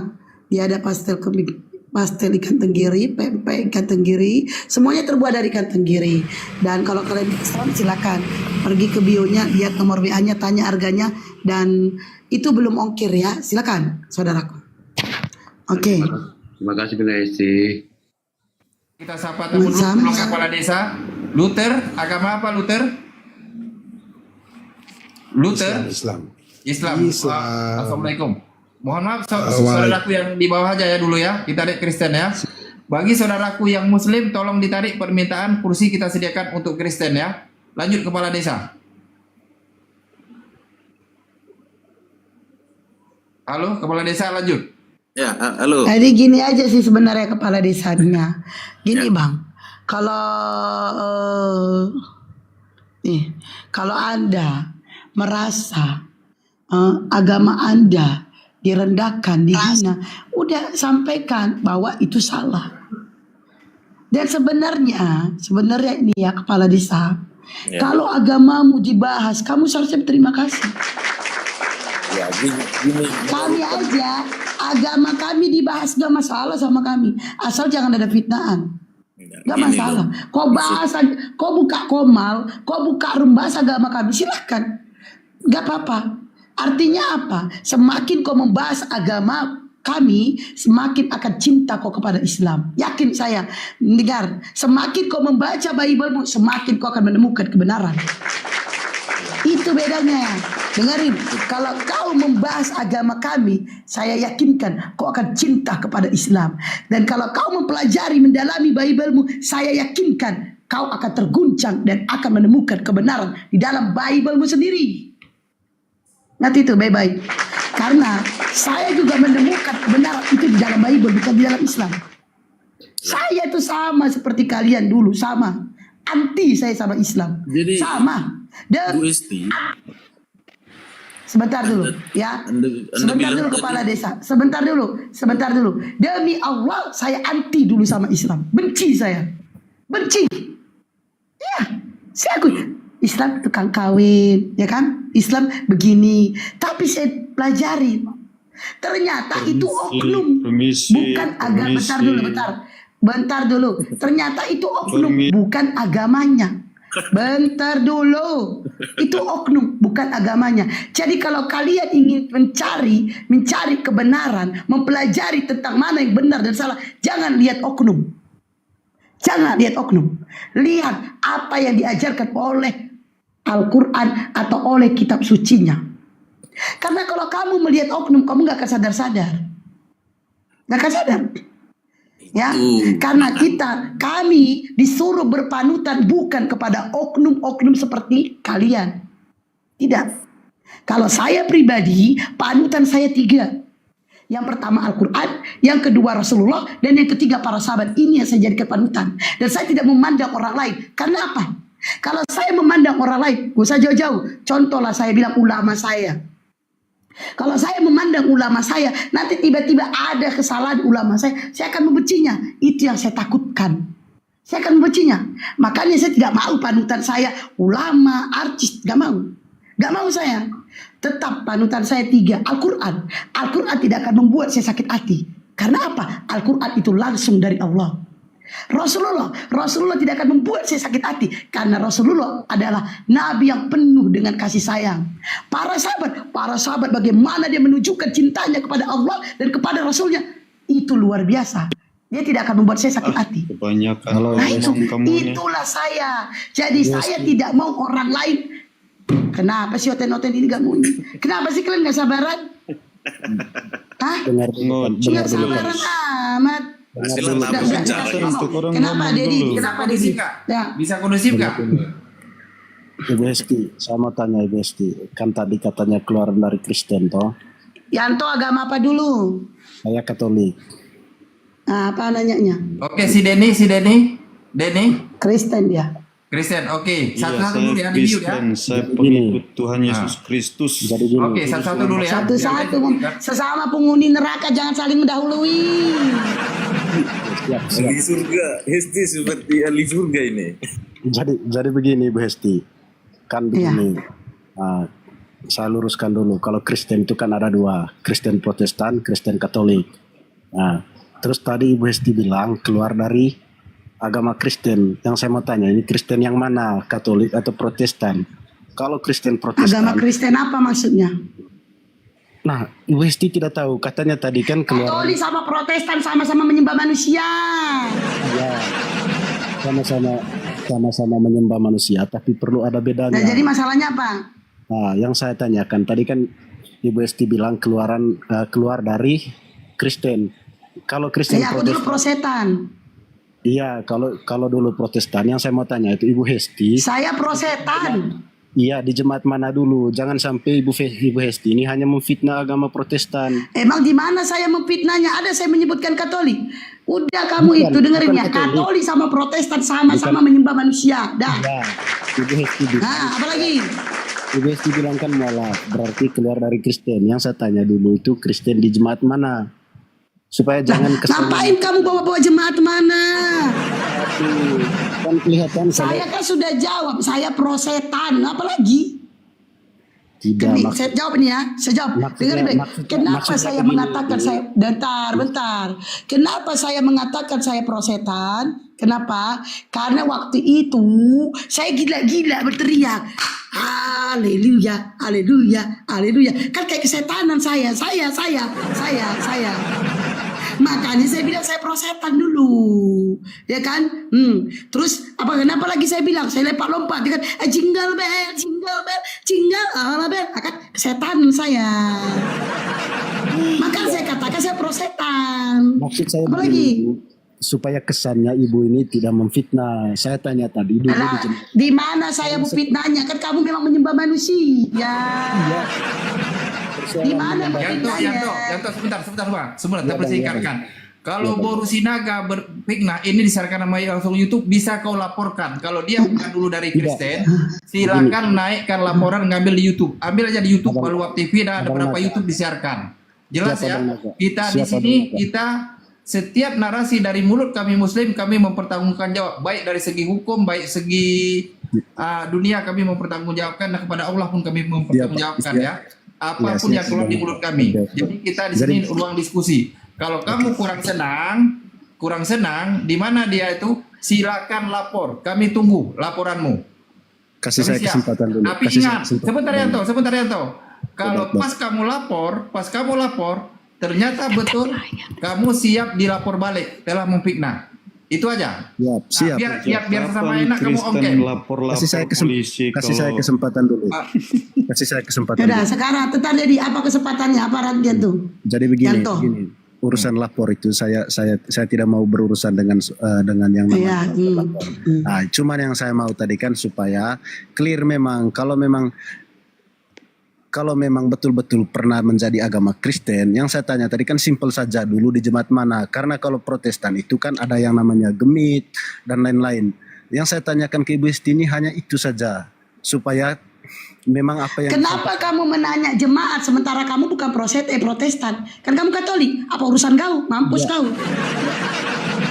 Dia ada pastel ikan tenggiri, pempek ikan tenggiri, semuanya terbuat dari ikan tenggiri. Dan kalau kalian pesan, silakan pergi ke bionya, lihat nomor WA-nya, tanya harganya, dan itu belum ongkir ya. Silakan, saudaraku. Oke. Terima kasih Bunda Hesti. Kita sapa tamu dulu sebelum kepala desa. Luther, agama apa Luther? Luther? Islam. Assalamualaikum. Mohon maaf saudaraku yang di bawah aja ya dulu ya. Kita lihat Kristen ya. Bagi saudaraku yang Muslim, tolong ditarik permintaan kursi kita sediakan untuk Kristen ya. Lanjut kepala desa. Halo, kepala desa lanjut. Ya, halo. Jadi gini aja sih sebenarnya kepala desanya. Gini Bang, kalau kalau Anda merasa agama Anda direndahkan, dihina. Udah sampaikan bahwa itu salah. Dan sebenarnya ini ya kepala desa, Ya. kalau agamamu dibahas, kamu seharusnya berterima kasih. Ya gini Kami aja, agama kami dibahas gak masalah sama kami, asal jangan ada fitnahan. Gak gini masalah. loh. Kau bahas, kau buka komal, kau buka room bahas agama kami, silahkan. Gak apa-apa. Artinya apa? Semakin kau membahas agama kami, semakin akan cinta kau kepada Islam. Yakin saya. Dengar, semakin kau membaca Bible-mu, semakin kau akan menemukan kebenaran. Itu bedanya. Dengarin, kalau kau membahas agama kami, saya yakinkan kau akan cinta kepada Islam. Dan kalau kau mempelajari, mendalami Bible-mu, saya yakinkan kau akan terguncang dan akan menemukan kebenaran di dalam Bible-mu sendiri. Nanti itu baik-baik. Karena saya juga menemukan kebenaran itu di dalam Bible, bukan di dalam Islam. Saya itu sama seperti kalian dulu, sama. Anti saya sama Islam. Jadi, sama. Dan Bu Esti, sebentar dulu ya. Anda Sebentar bilang dulu tadi- kepala desa. Sebentar dulu. Demi Allah saya anti dulu sama Islam. Benci saya. Benci. Ya, saya akui. Islam tukang kawin, ya kan? Islam begini. Tapi saya pelajari. Ternyata itu oknum. Bukan agama. Bentar dulu. Ternyata itu oknum, bukan agamanya. Bentar dulu. Itu oknum, bukan agamanya. Jadi kalau kalian ingin mencari kebenaran, mempelajari tentang mana yang benar dan salah, jangan lihat oknum. Jangan lihat oknum. Lihat apa yang diajarkan oleh Al-Quran atau oleh kitab sucinya. Karena kalau kamu melihat oknum, kamu gak akan sadar-sadar. Gak akan sadar. Ya, karena kami disuruh berpanutan bukan kepada oknum-oknum seperti kalian. Tidak. Kalau saya pribadi, panutan saya 3. Yang pertama Al-Quran, yang kedua Rasulullah, dan yang ketiga para sahabat. Ini yang saya jadikan panutan. Dan saya tidak memandang orang lain. Karena apa? Kalau saya memandang orang lain, gak usah jauh-jauh. Contohlah saya bilang ulama saya. Kalau saya memandang ulama saya, nanti tiba-tiba ada kesalahan ulama saya akan membencinya. Itu yang saya takutkan. Saya akan membencinya. Makanya saya tidak mau panutan saya ulama, artis, gak mau. Gak mau saya. Tetap panutan saya 3, Al-Quran. Al-Quran tidak akan membuat saya sakit hati. Karena apa? Al-Quran itu langsung dari Allah. Rasulullah tidak akan membuat saya sakit hati. Karena Rasulullah adalah Nabi yang penuh dengan kasih sayang. Para sahabat bagaimana dia menunjukkan cintanya kepada Allah dan kepada Rasulnya. Itu luar biasa. Dia tidak akan membuat saya sakit hati. Kebanyakan Nah itulah saya. Jadi saya tidak mau orang lain. Kenapa sih oten-oten ini gak mau? Kenapa sih kalian gak sabaran? Hah? Gak sabaran amat. Kenapa Dedi? Ya. Bisa kondusif gak? Ibu Hesti, saya mau tanya Ibu Hesti, kan tadi katanya keluar dari Kristen toh? Yanto agama apa dulu? Saya Katolik. Nah, apa nanyanya? Oke, si Denny. Kristen dia. Kristen, oke. Satu-satu Iya, dulu ya, di mute ya. saya pengikut Tuhan Yesus Kristus. Jadi gini, Oke, satu-satu dulu ya. Satu-satu, sesama penghuni neraka jangan saling mendahului. Ahli surga, Hesti seperti ahli surga ini. jadi begini Bu Hesti, kan begini. Saya luruskan dulu, kalau Kristen itu kan ada 2, Kristen Protestan, Kristen Katolik. Nah, terus tadi Ibu Hesti bilang keluar dari agama Kristen. Yang saya mau tanya, ini Kristen yang mana? Katolik atau Protestan? Kalau Kristen Protestan, Agama Kristen apa maksudnya? nah Ibu Hesti tidak tahu, katanya tadi kan keluar. Katolik sama Protestan sama-sama menyembah manusia. Ya, sama-sama menyembah manusia, tapi perlu ada bedanya. Nah, jadi masalahnya apa? Nah, yang saya tanyakan tadi kan Ibu Esti bilang keluar dari Kristen. Kalau Kristen Saya aku dulu Protesan. Iya, kalau dulu Protestan, yang saya mau tanya itu Ibu Hesti. Saya Protesan. Iya, di jemaat mana dulu? Jangan sampai Ibu Hesti ini hanya memfitnah agama Protestan. Emang di mana saya memfitnahnya? Ada saya menyebutkan Katolik. Udah kamu Bukan, itu dengerin bukan ya. Katolik. Katolik sama Protestan sama-sama menyembah manusia. Dah. Ya, Ibu Hesti bilang. Nah, apalagi? Besti bilang kan mualaf, berarti keluar dari Kristen. Yang saya tanya dulu itu Kristen di jemaat mana? Supaya jangan Ngapain kamu bawa-bawa jemaat mana? kan kelihatan Saya kan sudah jawab, saya prosetan, apalagi? tidak Ini, maksud, saya jawab nih ya, saya jawab. Dengar baik. Kenapa maksudnya saya begini, mengatakan Bu. saya bentar. Kenapa saya mengatakan saya prosetan? Kenapa? Karena waktu itu saya gila-gila berteriak. Haleluya, haleluya, haleluya. Kan kayak kesetanan saya. Makanya saya bilang saya prosetan dulu, ya kan? Terus kenapa lagi saya bilang saya lompat-lompat, dia kan jingle bell, kan kesetanan saya. Maka saya katakan saya prosetan. maksud saya Apa begini, lagi? Bu, supaya kesannya ibu ini tidak memfitnah. Saya tanya tadi dulu di Alah, jemaat. di mana saya fitnahnya? Kan kamu memang menyembah manusia. Di mana fitnahnya? Yanto, sebentar Bang. Kita persingkatkan. Kalau Boru Sinaga berfitnah ini disarankan nama langsung YouTube, bisa kau laporkan. Kalau dia bukan dulu dari Kristen, silakan naikkan laporan, ngambil di YouTube. Ambil aja di YouTube Baluap TV, ada beberapa YouTube disiarkan. Jelas ya. Kita di sini kita setiap narasi dari mulut kami Muslim kami mempertanggungjawabkan jawab, baik dari segi hukum, baik segi dunia kami mempertanggungjawabkan, dan kepada Allah pun kami mempertanggungjawabkan ya. Apapun yang keluar di mulut kami. Jadi kita di sini ruang diskusi. Kalau kamu kurang senang, di mana dia itu, silakan lapor. Kami tunggu laporanmu. Kasih Kami saya siap. kesempatan dulu. Tapi Kasih saya ingat, kesempatan. sebentar Yanto. Kalau pas kamu lapor, ternyata betul kamu siap dilapor balik telah memfitnah. Itu aja. Siap. Biar sama Kapan enak kamu Kristen ongkem. lapor-lapor Kasih saya polisi kasih saya kalau kesempatan dulu. Kasih saya kesempatan. Udah, dulu. sekarang tetap jadi apa kesempatannya? Apa rantian tuh? Jadi begini, Yanto. urusan lapor itu saya tidak mau berurusan dengan yang namanya. Iya. Nah, cuman yang saya mau tadi kan supaya clear memang kalau memang betul-betul pernah menjadi agama Kristen, yang saya tanya tadi kan simpel saja dulu di jemaat mana. Karena kalau Protestan itu kan ada yang namanya gemit dan lain-lain. Yang saya tanyakan ke Ibu Esti ini hanya itu saja, supaya memang apa yang Kenapa kamu menanya jemaat sementara kamu bukan Protestan? Kan kamu Katolik. Apa urusan kau? Mampus kau.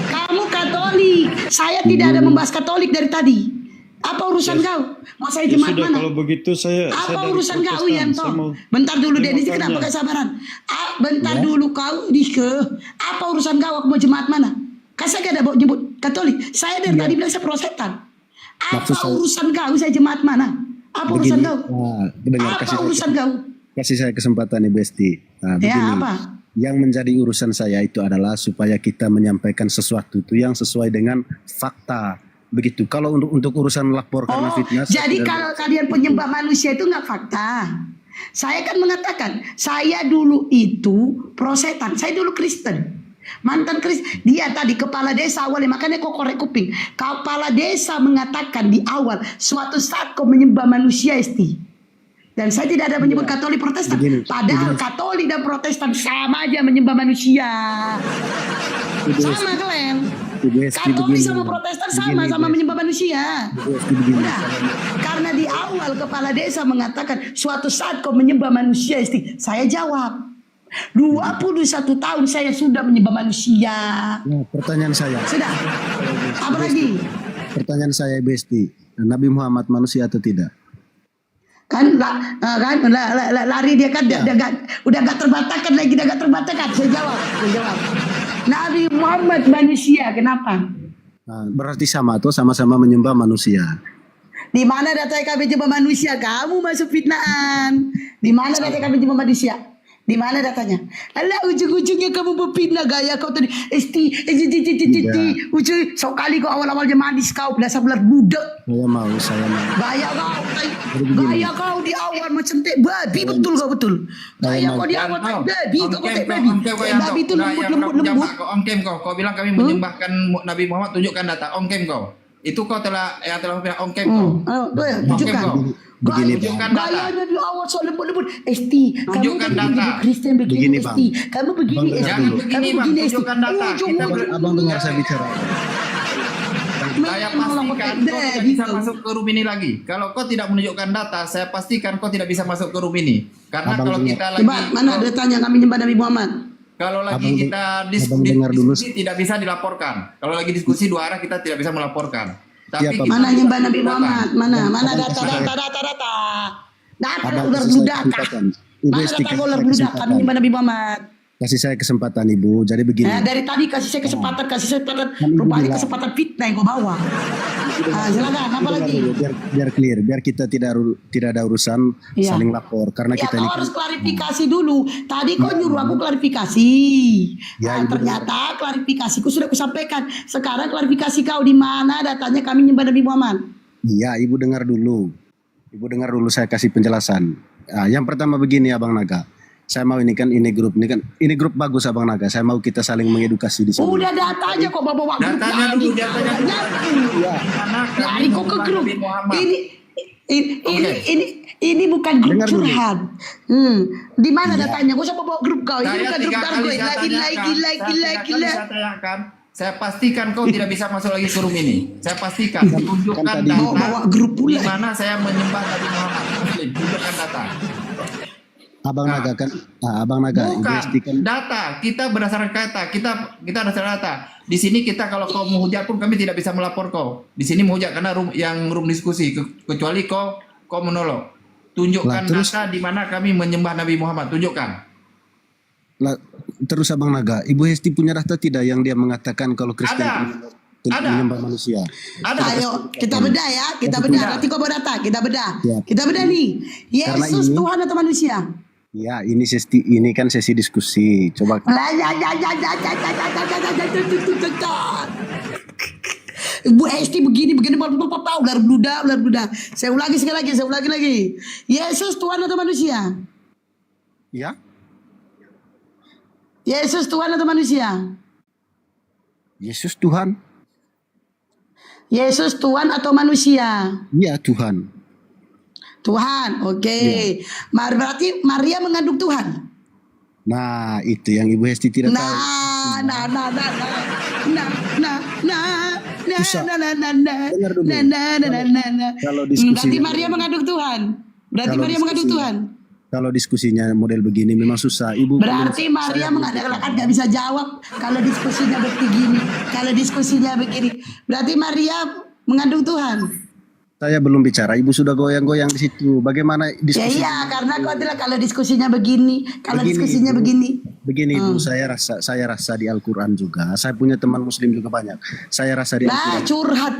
Kamu Katolik. Saya tidak ada membahas Katolik dari tadi. Apa urusan kau? Mau saya ya jemaat sudah, mana? kalau begitu saya Apa dari urusan kau, Protestan. Yanto? Saya mau- Bentar dulu, saya Dennis. mau Kenapa tanya. gak sabaran? Bentar dulu kau, Dike. Apa urusan kau? Aku mau jemaat mana? Kan saya gak ada bawa nyebut Katolik. Saya dari tadi bilang saya Protestan. Apa Maksud saya- urusan kau? Saya jemaat mana? Apa urusan begini. kau? Dengar, Apa urusan kau? kasih saya kesempatan Ibu Esti. Nah, begini. Ya, apa? Yang menjadi urusan saya itu adalah supaya kita menyampaikan sesuatu itu yang sesuai dengan fakta. Begitu. Kalau untuk urusan lapor karena fitnah. saya Jadi tidak- kalau kalian penyembah manusia itu nggak fakta. Saya kan mengatakan, saya dulu itu prosetan, saya dulu Kristen. Mantan Kristen, dia tadi kepala desa awalnya, makanya kok korek kuping. Kepala desa mengatakan di awal, suatu saat kau menyembah manusia, Esti. Dan saya tidak ada menyebut Katolik Protestan. Begini, Padahal Katolik dan Protestan sama aja menyembah manusia. Sama kalian. Ibu Esti Katolik begini. sama Protestan Begini, sama Ibu menyembah manusia. Esti begini. Udah. Karena di awal kepala desa mengatakan suatu saat kau menyembah manusia, Esti. Saya jawab, 21 tahun saya sudah menyembah manusia. Nah, pertanyaan saya. Sudah. Apa lagi? Pertanyaan saya Ibu Esti. Nabi Muhammad manusia atau tidak? Lari dia kan udah gak terbatakan lagi, udah gak terbatakan. Saya jawab. Nabi Muhammad manusia, kenapa? Nah, berarti sama atau sama-sama menyembah manusia. Di mana data kami jumpa manusia? Kamu masuk fitnaan. Di mana data kami jumpa manusia? Di mana datanya? Alah, ujung-ujungnya kamu berpindah gaya kau tadi. Esti, ujung sok kali kau awal-awalnya manis kau berasa belar budak. Saya mau. Gaya kau di awal macam teh babi, betul kau betul. Gaya kau di awal babi, kau teh babi. Babi itu lembut. Ongkem kau bilang kami menyembahkan Nabi Muhammad, tunjukkan data. Ongkem kau. Itu kau telah bilang ongkem kau. Tunjukkan. Begini, Tunjukkan data. Gayanya di awal sok lembut-lembut. Esti, kamu Tunjukkan tadi data. jadi Kristen begini, Begini, Bang. Esti. Kamu begini, Bang, Esti. jangan begini, Kamu Bang. begini, Esti. Tunjukkan data. Kita Ujung-ujung Abang dengar saya bicara. Saya malah pastikan pakai kau tidak deh, bisa gitu. masuk ke room ini lagi. Kalau kau tidak menunjukkan data, saya pastikan kau tidak bisa masuk ke room ini. Karena Abang kalau dengar. kita Coba lagi mana datanya kami nyembah Nabi Muhammad? kalau lagi Abang kita abang dengar dulu. diskusi tidak bisa dilaporkan. Kalau lagi diskusi dua arah kita tidak bisa melaporkan. Tapi Iya, Pak. kita Mana bisa nyembah Nabi data. Muhammad? Mana Abang data kasih saya- data. Data Abang ular kasih bulu saya data. kesempatan. Ibu Mana Esti, data kasih ular saya bulu data? Kami kesempatan. nyembah Nabi Muhammad. Kasih saya kesempatan Ibu. Jadi begini. Dari tadi kasih saya kesempatan. Ibu Rupanya bilang- kesempatan fitnah yang kau bawa. Silakan, apa Dengar lagi? dulu, biar clear, biar kita tidak ada urusan Iya. saling lapor karena Ya, kita kau ini harus klarifikasi dulu. Tadi kau nyuruh aku klarifikasi. Ya, Ibu Ternyata klarifikasiku sudah kusampaikan. Sekarang klarifikasi kau di mana datanya kami nyembah Nabi Muhammad. Iya, Ibu dengar dulu. Ibu dengar dulu saya kasih penjelasan. Yang pertama begini Abang Naga. Saya mau ini grup bagus Abang Naga. Saya mau kita saling mengedukasi di sini. Udah data aja kok bawa grup Datanya lagi. dulu, datanya dulu. Iya. Mana kami Lari kok ke menyembah grup. Nabi Muhammad. Ini bukan grup Dengar dulu. curhat. Di mana datanya? Gak usah bawa grup kau. Ini Saya bukan grup 3 dargo. kali saya tanyakan, Gila. saya tanyakan, saya pastikan kau tidak bisa masuk lagi ke room ini. Saya pastikan, tunjukkan kan tadi data bawa grup di pula. mana saya menyembah Nabi Muhammad. Muslim, tunjukkan data. Abang Naga kan, Abang Naga Ibu Esti kan Bukan data, kita berdasarkan kata, kita berdasarkan data. Di sini kita kalau kau menghujat pun kami tidak bisa melapor kau. Di sini menghujat karena room diskusi, kecuali kau menolak. Tunjukkan Lah, terus- data di mana kami menyembah Nabi Muhammad. Tunjukkan. lah, terus Abang Naga, Ibu Hesti punya data tidak yang dia mengatakan kalau Kristen Ada. menyembah manusia? Ada. Ayo kita bedah ya, kita bedah. Nanti kau bawa data, kita bedah. Ya. Kita bedah nih. Karena Yesus ini- Tuhan atau manusia? Ya, ini kan sesi diskusi. Coba Bu Esti begini tahu ular bluda. Saya ulangi sekali lagi. Yesus Tuhan atau manusia? ya, Yesus Tuhan atau manusia? Yesus Tuhan. Yesus Tuhan atau manusia? Ya, Tuhan. Tuhan, oke. Berarti Maria mengandung Tuhan. Nah, itu yang Ibu Hesti tidak tahu. Susah. Dengar dulu. Kalau diskusi- Berarti Maria mengandung Tuhan. Berarti Kalau Maria mengandung diskusi- Tuhan. Kalau diskusinya model begini memang susah. Ibu Berarti Maria mengadakan nggak bisa jawab kalau diskusinya begini. Kalau diskusinya begini, berarti Maria mengandung Tuhan. saya belum bicara. Ibu sudah goyang-goyang di situ. Bagaimana Ya diskusi? iya, karena kau bilang kalau diskusinya begini, kalau Begini, diskusinya Ibu. begini. Begini Ibu, saya rasa di Al-Quran juga. Saya punya teman Muslim juga banyak. Saya rasa di Nah, Al-Quran. curhat.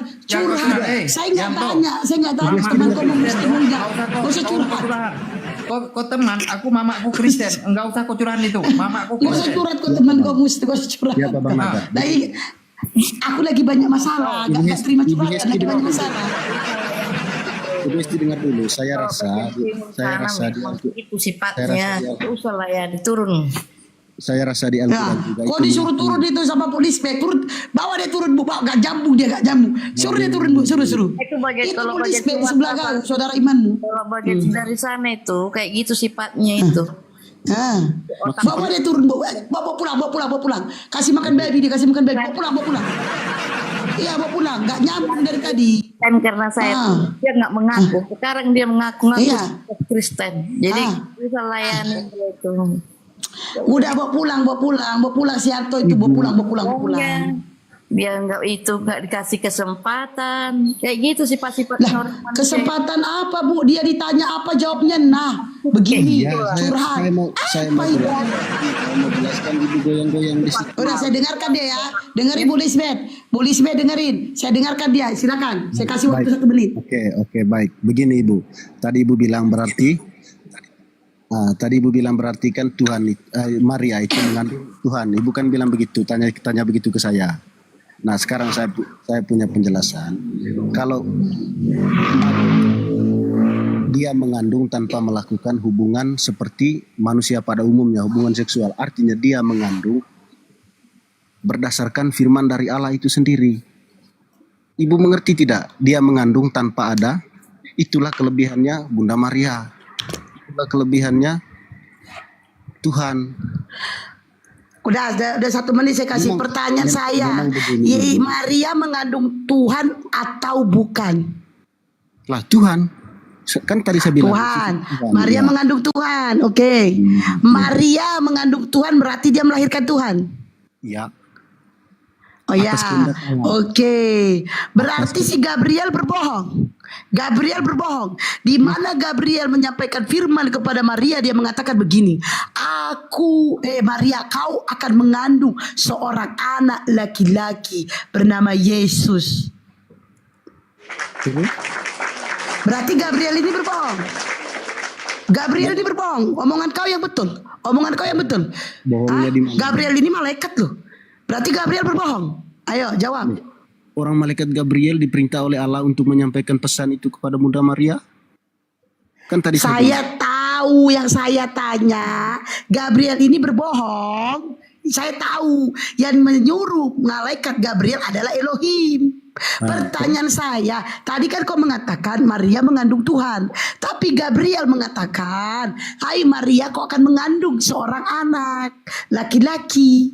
Saya nggak tanya, saya nggak tanya teman kau Muslim enggak. Kau usah curhat. Kau teman, aku mamaku Kristen. Enggak usah kau curahan itu. Mamaku Kau usah Kristen. curhat kau teman kau Muslim, kau usah curhat. Ya, Pak Bang Naga. Nah, aku lagi banyak masalah, nggak terima curhatan, lagi banyak masalah. Ibu Esti dengar dulu. Saya rasa di itu sifatnya. saya rasa- Usah lah ya diturun. saya rasa di Ya, Al-Quran juga. kau itu disuruh turun itu sama polis turun, bawa dia turun bu, bawa gak jambung dia gak jambung, suruh dia turun bu, suruh. Itu bagian Itu kalau polis bagian di sebelah kau, saudara imanmu. Kalau bagian dari sana itu kayak gitu sifatnya itu. Bawa dia turun bu, bawa pulang, kasih makan baby dia, bawa pulang. Iya bawa pulang, gak nyambung dari tadi. Kan karena saya dia nggak mengaku. Sekarang dia mengaku-ngaku Iya. Kristen. Jadi bisa layani dia itu. Udah bawa pulang si Harto itu bawa pulang. Biar nggak dikasih kesempatan. Kayak gitu sifat-sifat Lah, orang manusia. kesempatan apa bu? Dia ditanya apa jawabnya? Nah, begini Ya, curhat. saya mau Apa itu? jelaskan Ibu goyang-goyang di situ. Udah saya dengarkan dia ya. Dengerin Bu Lisbeth dengerin. Saya dengarkan dia. Silakan. Saya kasih waktu 1 menit. Oke, baik. Begini Ibu. Tadi Ibu bilang berarti kan Tuhan Maria itu mengandung Tuhan. Ibu kan bilang begitu, tanya begitu ke saya. Nah, sekarang saya punya penjelasan. Kalau dia mengandung tanpa melakukan hubungan seperti manusia pada umumnya, hubungan seksual, artinya dia mengandung berdasarkan firman dari Allah itu sendiri. Ibu mengerti tidak? Dia mengandung tanpa ada. Itulah kelebihannya Bunda Maria. Itulah kelebihannya Tuhan. Udah 1 menit saya kasih Memang- pertanyaan saya. memang begini. Maria mengandung Tuhan atau bukan? Lah Tuhan, kan tadi saya bilang. Tuhan. Tuhan, Maria ya. mengandung Tuhan. Oke. Maria mengandung Tuhan berarti dia melahirkan Tuhan. Ya, Oh ya. Atas kehendak Allah. Oke. Berarti si Gabriel berbohong. Gabriel berbohong. Di mana Gabriel menyampaikan firman kepada Maria, dia mengatakan begini, Maria, kau akan mengandung seorang anak laki-laki bernama Yesus. Berarti Gabriel ini berbohong. Gabriel ini berbohong. Omongan kau yang betul. Omongan kau yang betul. Bohongnya Hah? di mana? Gabriel ini malaikat loh. Berarti Gabriel berbohong. Ayo jawab. Orang malaikat Gabriel diperintah oleh Allah untuk menyampaikan pesan itu kepada Bunda Maria. Kan tadi Saya tahu, yang saya tanya, Gabriel ini berbohong. Saya tahu yang menyuruh malaikat Gabriel adalah Elohim. Pertanyaan saya, tadi kan kau mengatakan Maria mengandung Tuhan, tapi Gabriel mengatakan, "Hai Maria, kau akan mengandung seorang anak laki-laki."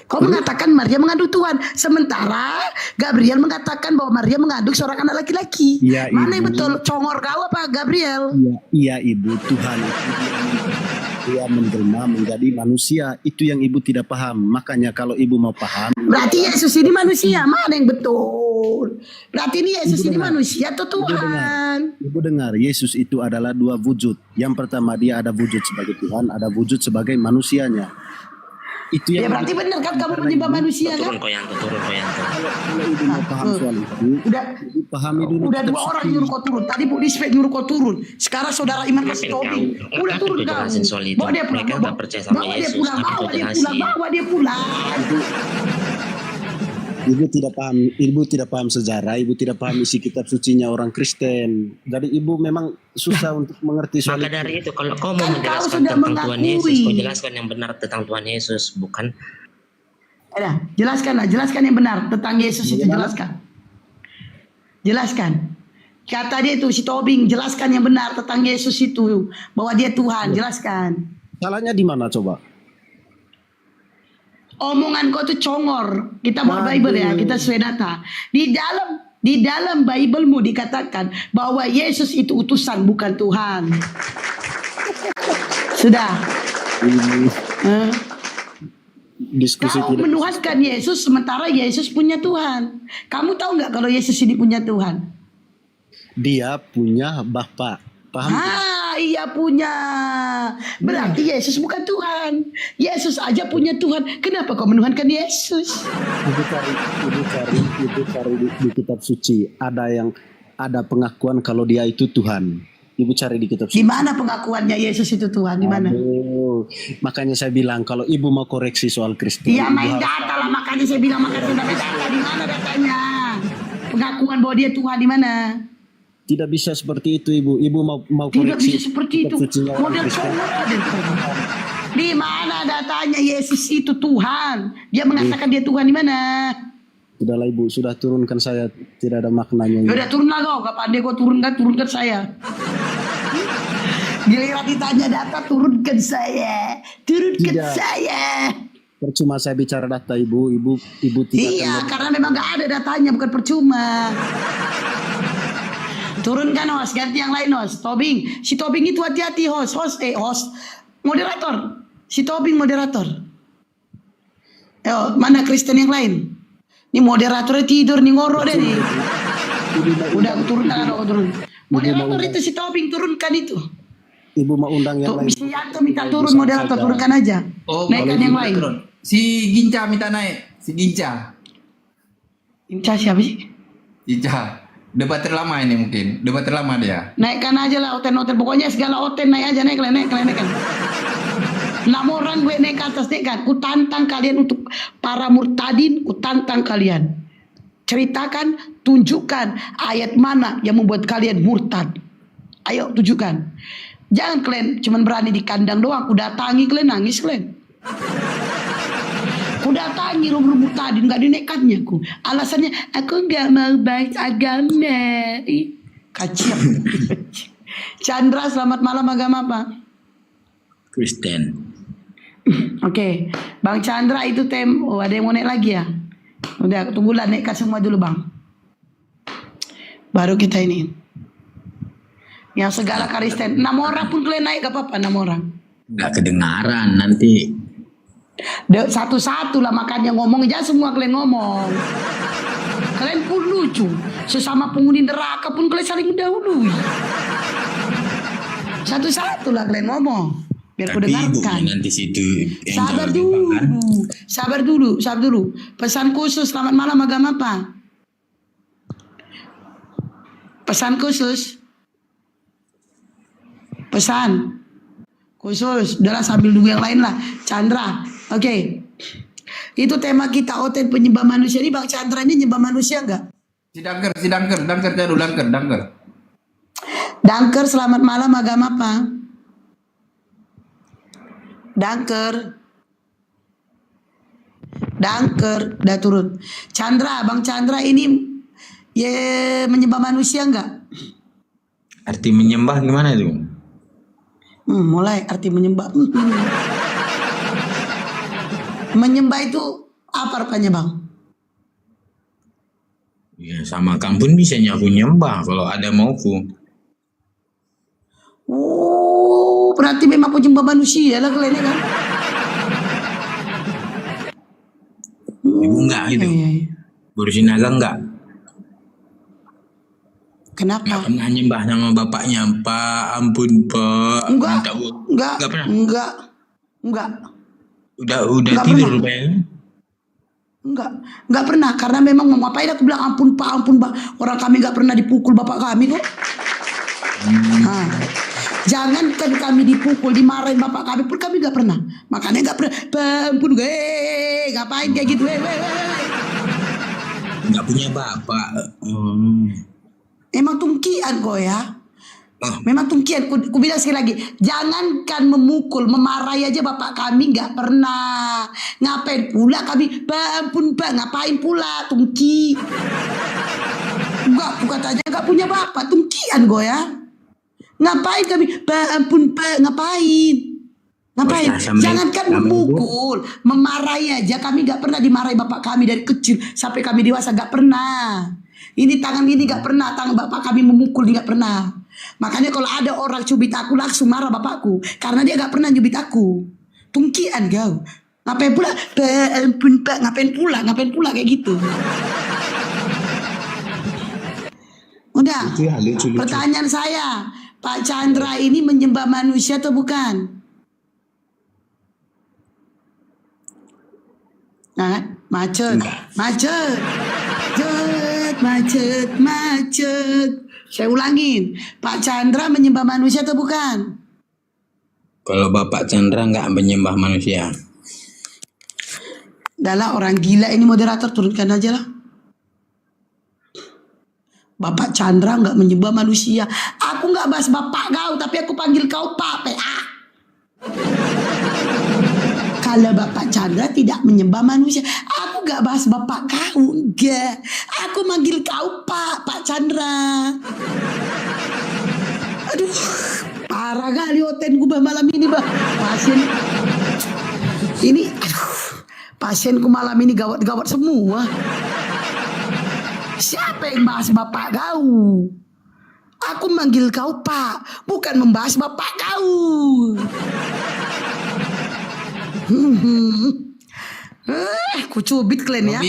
Kau mengatakan Maria mengandung Tuhan, sementara Gabriel mengatakan bahwa Maria mengandung seorang anak laki-laki. Iya, Mana yang Ibu. betul? Congor kau apa Gabriel? Iya Ibu, Tuhan itu dia menjelma menjadi manusia. Itu yang Ibu tidak paham. Makanya kalau Ibu mau paham, Berarti Yesus ini manusia, mana yang betul? Berarti ini Yesus ini manusia atau Tuhan? Ibu dengar, Yesus itu adalah 2 wujud. Yang pertama dia ada wujud sebagai Tuhan, ada wujud sebagai manusianya. Itu Ya yang berarti benar kan kamu menyembah manusia kan? kalau Ibu mau paham soal itu, Udah Ibu pahami dulu. udah kitab 2 orang suci. nyuruh kau turun. Tadi Bu Dispek nyuruh kau turun. Sekarang saudara Iman kasih toping. Udah turun kau. Bawa dia pulang. Bawa dia pulang. Bawa dia pulang. Ibu tidak paham sejarah, Ibu tidak paham isi kitab sucinya orang Kristen. Jadi Ibu memang susah untuk mengerti soal Maka dari itu kalau kau mau Kan kau menjelaskan sudah tentang Tuhan mengakui. Yesus, kau jelaskan yang benar tentang Tuhan Yesus, bukan Jelaskan yang benar tentang Yesus itu, jelaskan. Jelaskan. Kata dia itu si Tobing, jelaskan yang benar tentang Yesus itu, bahwa dia Tuhan, jelaskan. salahnya di mana coba? Omongan kau tuh congor. Kita bawa Bible ya, kita sesuai data. Di dalam Bible-mu dikatakan bahwa Yesus itu utusan bukan Tuhan. Sudah. Hah? Diskusi Kau tidak. menuhankan Yesus sementara Yesus punya Tuhan. Kamu tahu nggak kalau Yesus ini punya Tuhan? Dia punya Bapa. Paham? Iya punya. Berarti Yesus bukan Tuhan. Yesus aja punya Tuhan. Kenapa kau menuhankan Yesus? Ibu cari di kitab suci. Ada pengakuan kalau dia itu Tuhan. Ibu cari di kitab Di suci. mana pengakuannya Yesus itu Tuhan? Di mana? Aduh, makanya saya bilang kalau ibu mau koreksi soal Kristen. Iya ibu main harus- data lah, makanya saya bilang makanya sudah ada data. Di mana datanya? Pengakuan bahwa dia Tuhan di mana? Tidak bisa seperti itu Ibu. Ibu mau Tidak koreksi. bisa seperti itu. kitab sucinya orang Model Kristen. cowok. Di mana datanya Yesus itu Tuhan? Dia mengatakan dia Tuhan di mana? Sudahlah Ibu, sudah turunkan saya, tidak ada maknanya. Ya udah turunlah kau, gak pandai kau turunkan saya. Giliran ditanya data turunkan saya. Tidak. Saya. Percuma saya bicara data Ibu tidak Iya, akan karena memang gak ada datanya, bukan percuma. Turunkan host, ganti yang lain host. Tobing, si Tobing itu hati-hati host. Moderator. Si Tobing moderator. Mana Kristen yang lain? Ini moderatornya tidur nih, ngorok deh nih. Udah aku turunkan, aku turun. Moderator itu si Tobing, turunkan itu. Ibu mau undang yang Tuh, lain. si Yanto minta turun moderator, turunkan aja. Oh, Naikkan yang lain. turun. Si Ginca minta naik. Si Ginca. Inca siapa sih? Ginca. Debat terlama ini mungkin. Debat terlama dia. Naikkan aja lah oten-oten. Pokoknya segala oten naik aja, naik. 6 orang gue naik ke atas, naik kan. Ku tantang kalian untuk para murtadin, ku tantang kalian. Ceritakan, tunjukkan ayat mana yang membuat kalian murtad. Ayo tunjukkan. Jangan kalian cuman berani di kandang doang. Ku datangi kalian, nangis kalian. Ku datangi rumah murtadin, gak dinekatnya ku. Alasannya aku gak mau bahas agama. Ih, kacau. Chandra, selamat malam, agama apa? Kristen. Oke, Bang Chandra itu oh ada yang mau naik lagi ya? Udah, tunggulah naikkan semua dulu Bang. Baru kita ini. Yang segala Kristen, 6 orang pun kalian naik gak apa-apa, 6 orang. Nggak kedengaran nanti. Satu-satu lah makanya ngomong aja semua kalian ngomong. Kalian pun lucu, sesama penghuni neraka pun kalian saling mendahului. Satu-satu lah kalian ngomong. Biar ku Tapi ibu dengarkan. nanti situ yang Sabar jauh dulu, kan? sabar dulu. Pesan khusus, selamat malam agama apa? Pesan khusus. Pesan khusus. Udahlah sambil nunggu yang lain lah. Chandra, oke. Itu tema kita, hotel penyembah manusia. Ini Bang Chandra ini nyembah manusia enggak? Si Dangker dulu, Dangker. Dangker, selamat malam agama apa? Dangker, udah turun. Chandra, Bang Chandra ini menyembah manusia enggak? Arti menyembah gimana itu? Mulai arti menyembah. Menyembah itu apa rupanya Bang? Ya sama kampun bisa aku nyembah kalau ada mauku. Oh, berarti memang penyembah manusia lah kalian ya kan? Ibu enggak gitu. Iya. Bersinaga enggak. Kenapa? Enggak pernah nyembah nama bapaknya. Pak, ampun Pak. Minta uang. Enggak pernah. Enggak. Udah Enggak tidur pernah. rupanya. Enggak pernah karena memang mau ngapain aku bilang ampun Pak. Orang kami enggak pernah dipukul bapak kami kok. Jangankan kami dipukul, dimarahin bapak kami pun kami enggak pernah. Makanya enggak pernah. Ampun ngapain kayak gitu? Enggak punya bapak. Emang tungkian kok ya. Oh. Memang tungkian. Ku bilang sekali lagi, jangankan memukul, memarahi aja bapak kami nggak pernah. Ngapain pula kami? Ampun Pak, ngapain pula tungki? Enggak, aku katanya nggak punya bapak, tungkian gue ya. Ngapain kami? Ampun Pak, ngapain? Ngapain? Jangankan memukul, memarahi aja kami nggak pernah dimarahi bapak kami dari kecil sampai kami dewasa nggak pernah. Ini tangan ini nggak pernah, tangan bapak kami memukul nggak pernah. Makanya kalau ada orang cubit aku langsung marah bapakku karena dia nggak pernah cubit aku. Tungkian kau. Ngapain pula? Ampun Pak, ngapain pula kayak gitu. Udah. Lucu. Pertanyaan saya, Pak Chandra ini menyembah manusia atau bukan? Nah, macet. Saya ulangin, Pak Chandra menyembah manusia atau bukan? Kalau Bapak Chandra nggak menyembah manusia. Adalah orang gila ini, moderator turunkan aja lah. Bapak Chandra nggak menyembah manusia. Aku nggak bahas bapak kau, tapi aku panggil kau Pak PA. Kalau Bapak Chandra tidak menyembah manusia, aku gak bahas bapak kau, enggak. Aku manggil kau Pak Chandra. Aduh, parah kali hotel gua malam ini, Bah. Pasienku malam ini gawat-gawat semua. Siapa yang bahas bapak kau? Aku manggil kau Pak, bukan membahas bapak kau. Ku cubit kalian ya.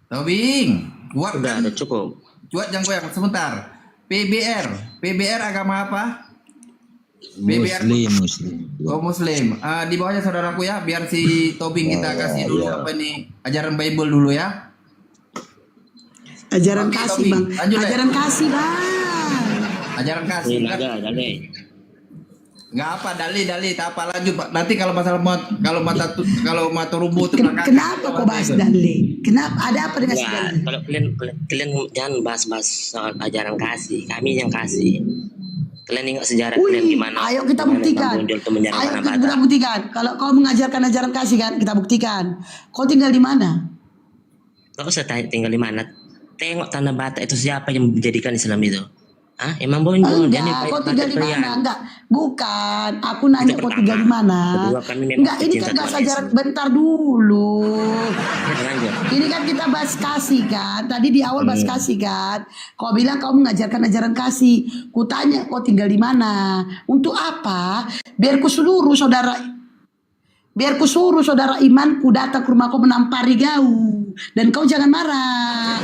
Tobing. Kuat Udah kan? ada cukup. Cuat jangan goyang sebentar. PBR agama apa? Muslim. Oh Muslim. Di bawahnya saudaraku ya, biar si Tobing kita kasih dulu apa nih ajaran Bible dulu ya. Ajaran Oke, kasih Tobing. Bang. Lanjut, Ajaran kasih Bang. Ajaran kasih. Ini ada, Nggak apa dalih tak apa lanjut Pak. Nanti kalau masalah kalau mata rubuh itu Kenapa kok bahas Dali? Kenapa? Ada apa dengan si Enggak, Dali? kalau kalian jangan bahas-bahas soal ajaran kasih. Kami yang kasih. Kalian ingat sejarah kalian gimana? Ayo kita Gimana buktikan. Bang Bundel itu menyerang Ayo Tanah kita Batak. buktikan. Kalau kau mengajarkan ajaran kasih kan, kita buktikan. Kau tinggal di mana? Gak usah tinggal di mana. Tengok Tanah Batak itu siapa yang menjadikan Islam itu. Ah, emang bonjol. Jadi Enggak, kau tinggal di mana? Enggak, bukan. Aku nanya kau tinggal di mana. Kedua, kami memang Enggak, ini kan cinta bahasa Tuhan jarak. Yesus. Bentar dulu. Lanjut. Ini kan kita bahas kasih kan. Tadi di awal bahas kasih kan. Kau bilang kau mengajarkan ajaran kasih. Ku tanya kau tinggal di mana. Untuk apa? Biar ku suruh saudara imanku datang ke rumah kau menampari kau. Dan kau jangan marah.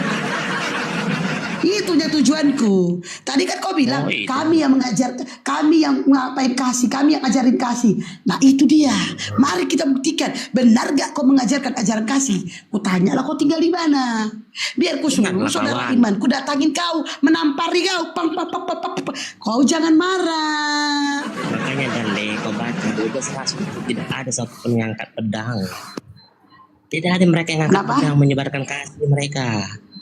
Itu tujuanku. Tadi kan kau bilang kami yang mengajar, kami yang ngapain kasih, kami yang ajarin kasih. Nah itu dia. Mari kita buktikan benar gak kau mengajarkan ajaran kasih. Ku tanyalah kau tinggal di mana. Biar ku suruh saudara iman, ku datangin kau, menampari kau. Kau jangan marah. Makanya Dale, kau baca 12 tidak ada satupun yang angkat pedang. Tidak ada mereka yang angkat pedang menyebarkan kasih mereka.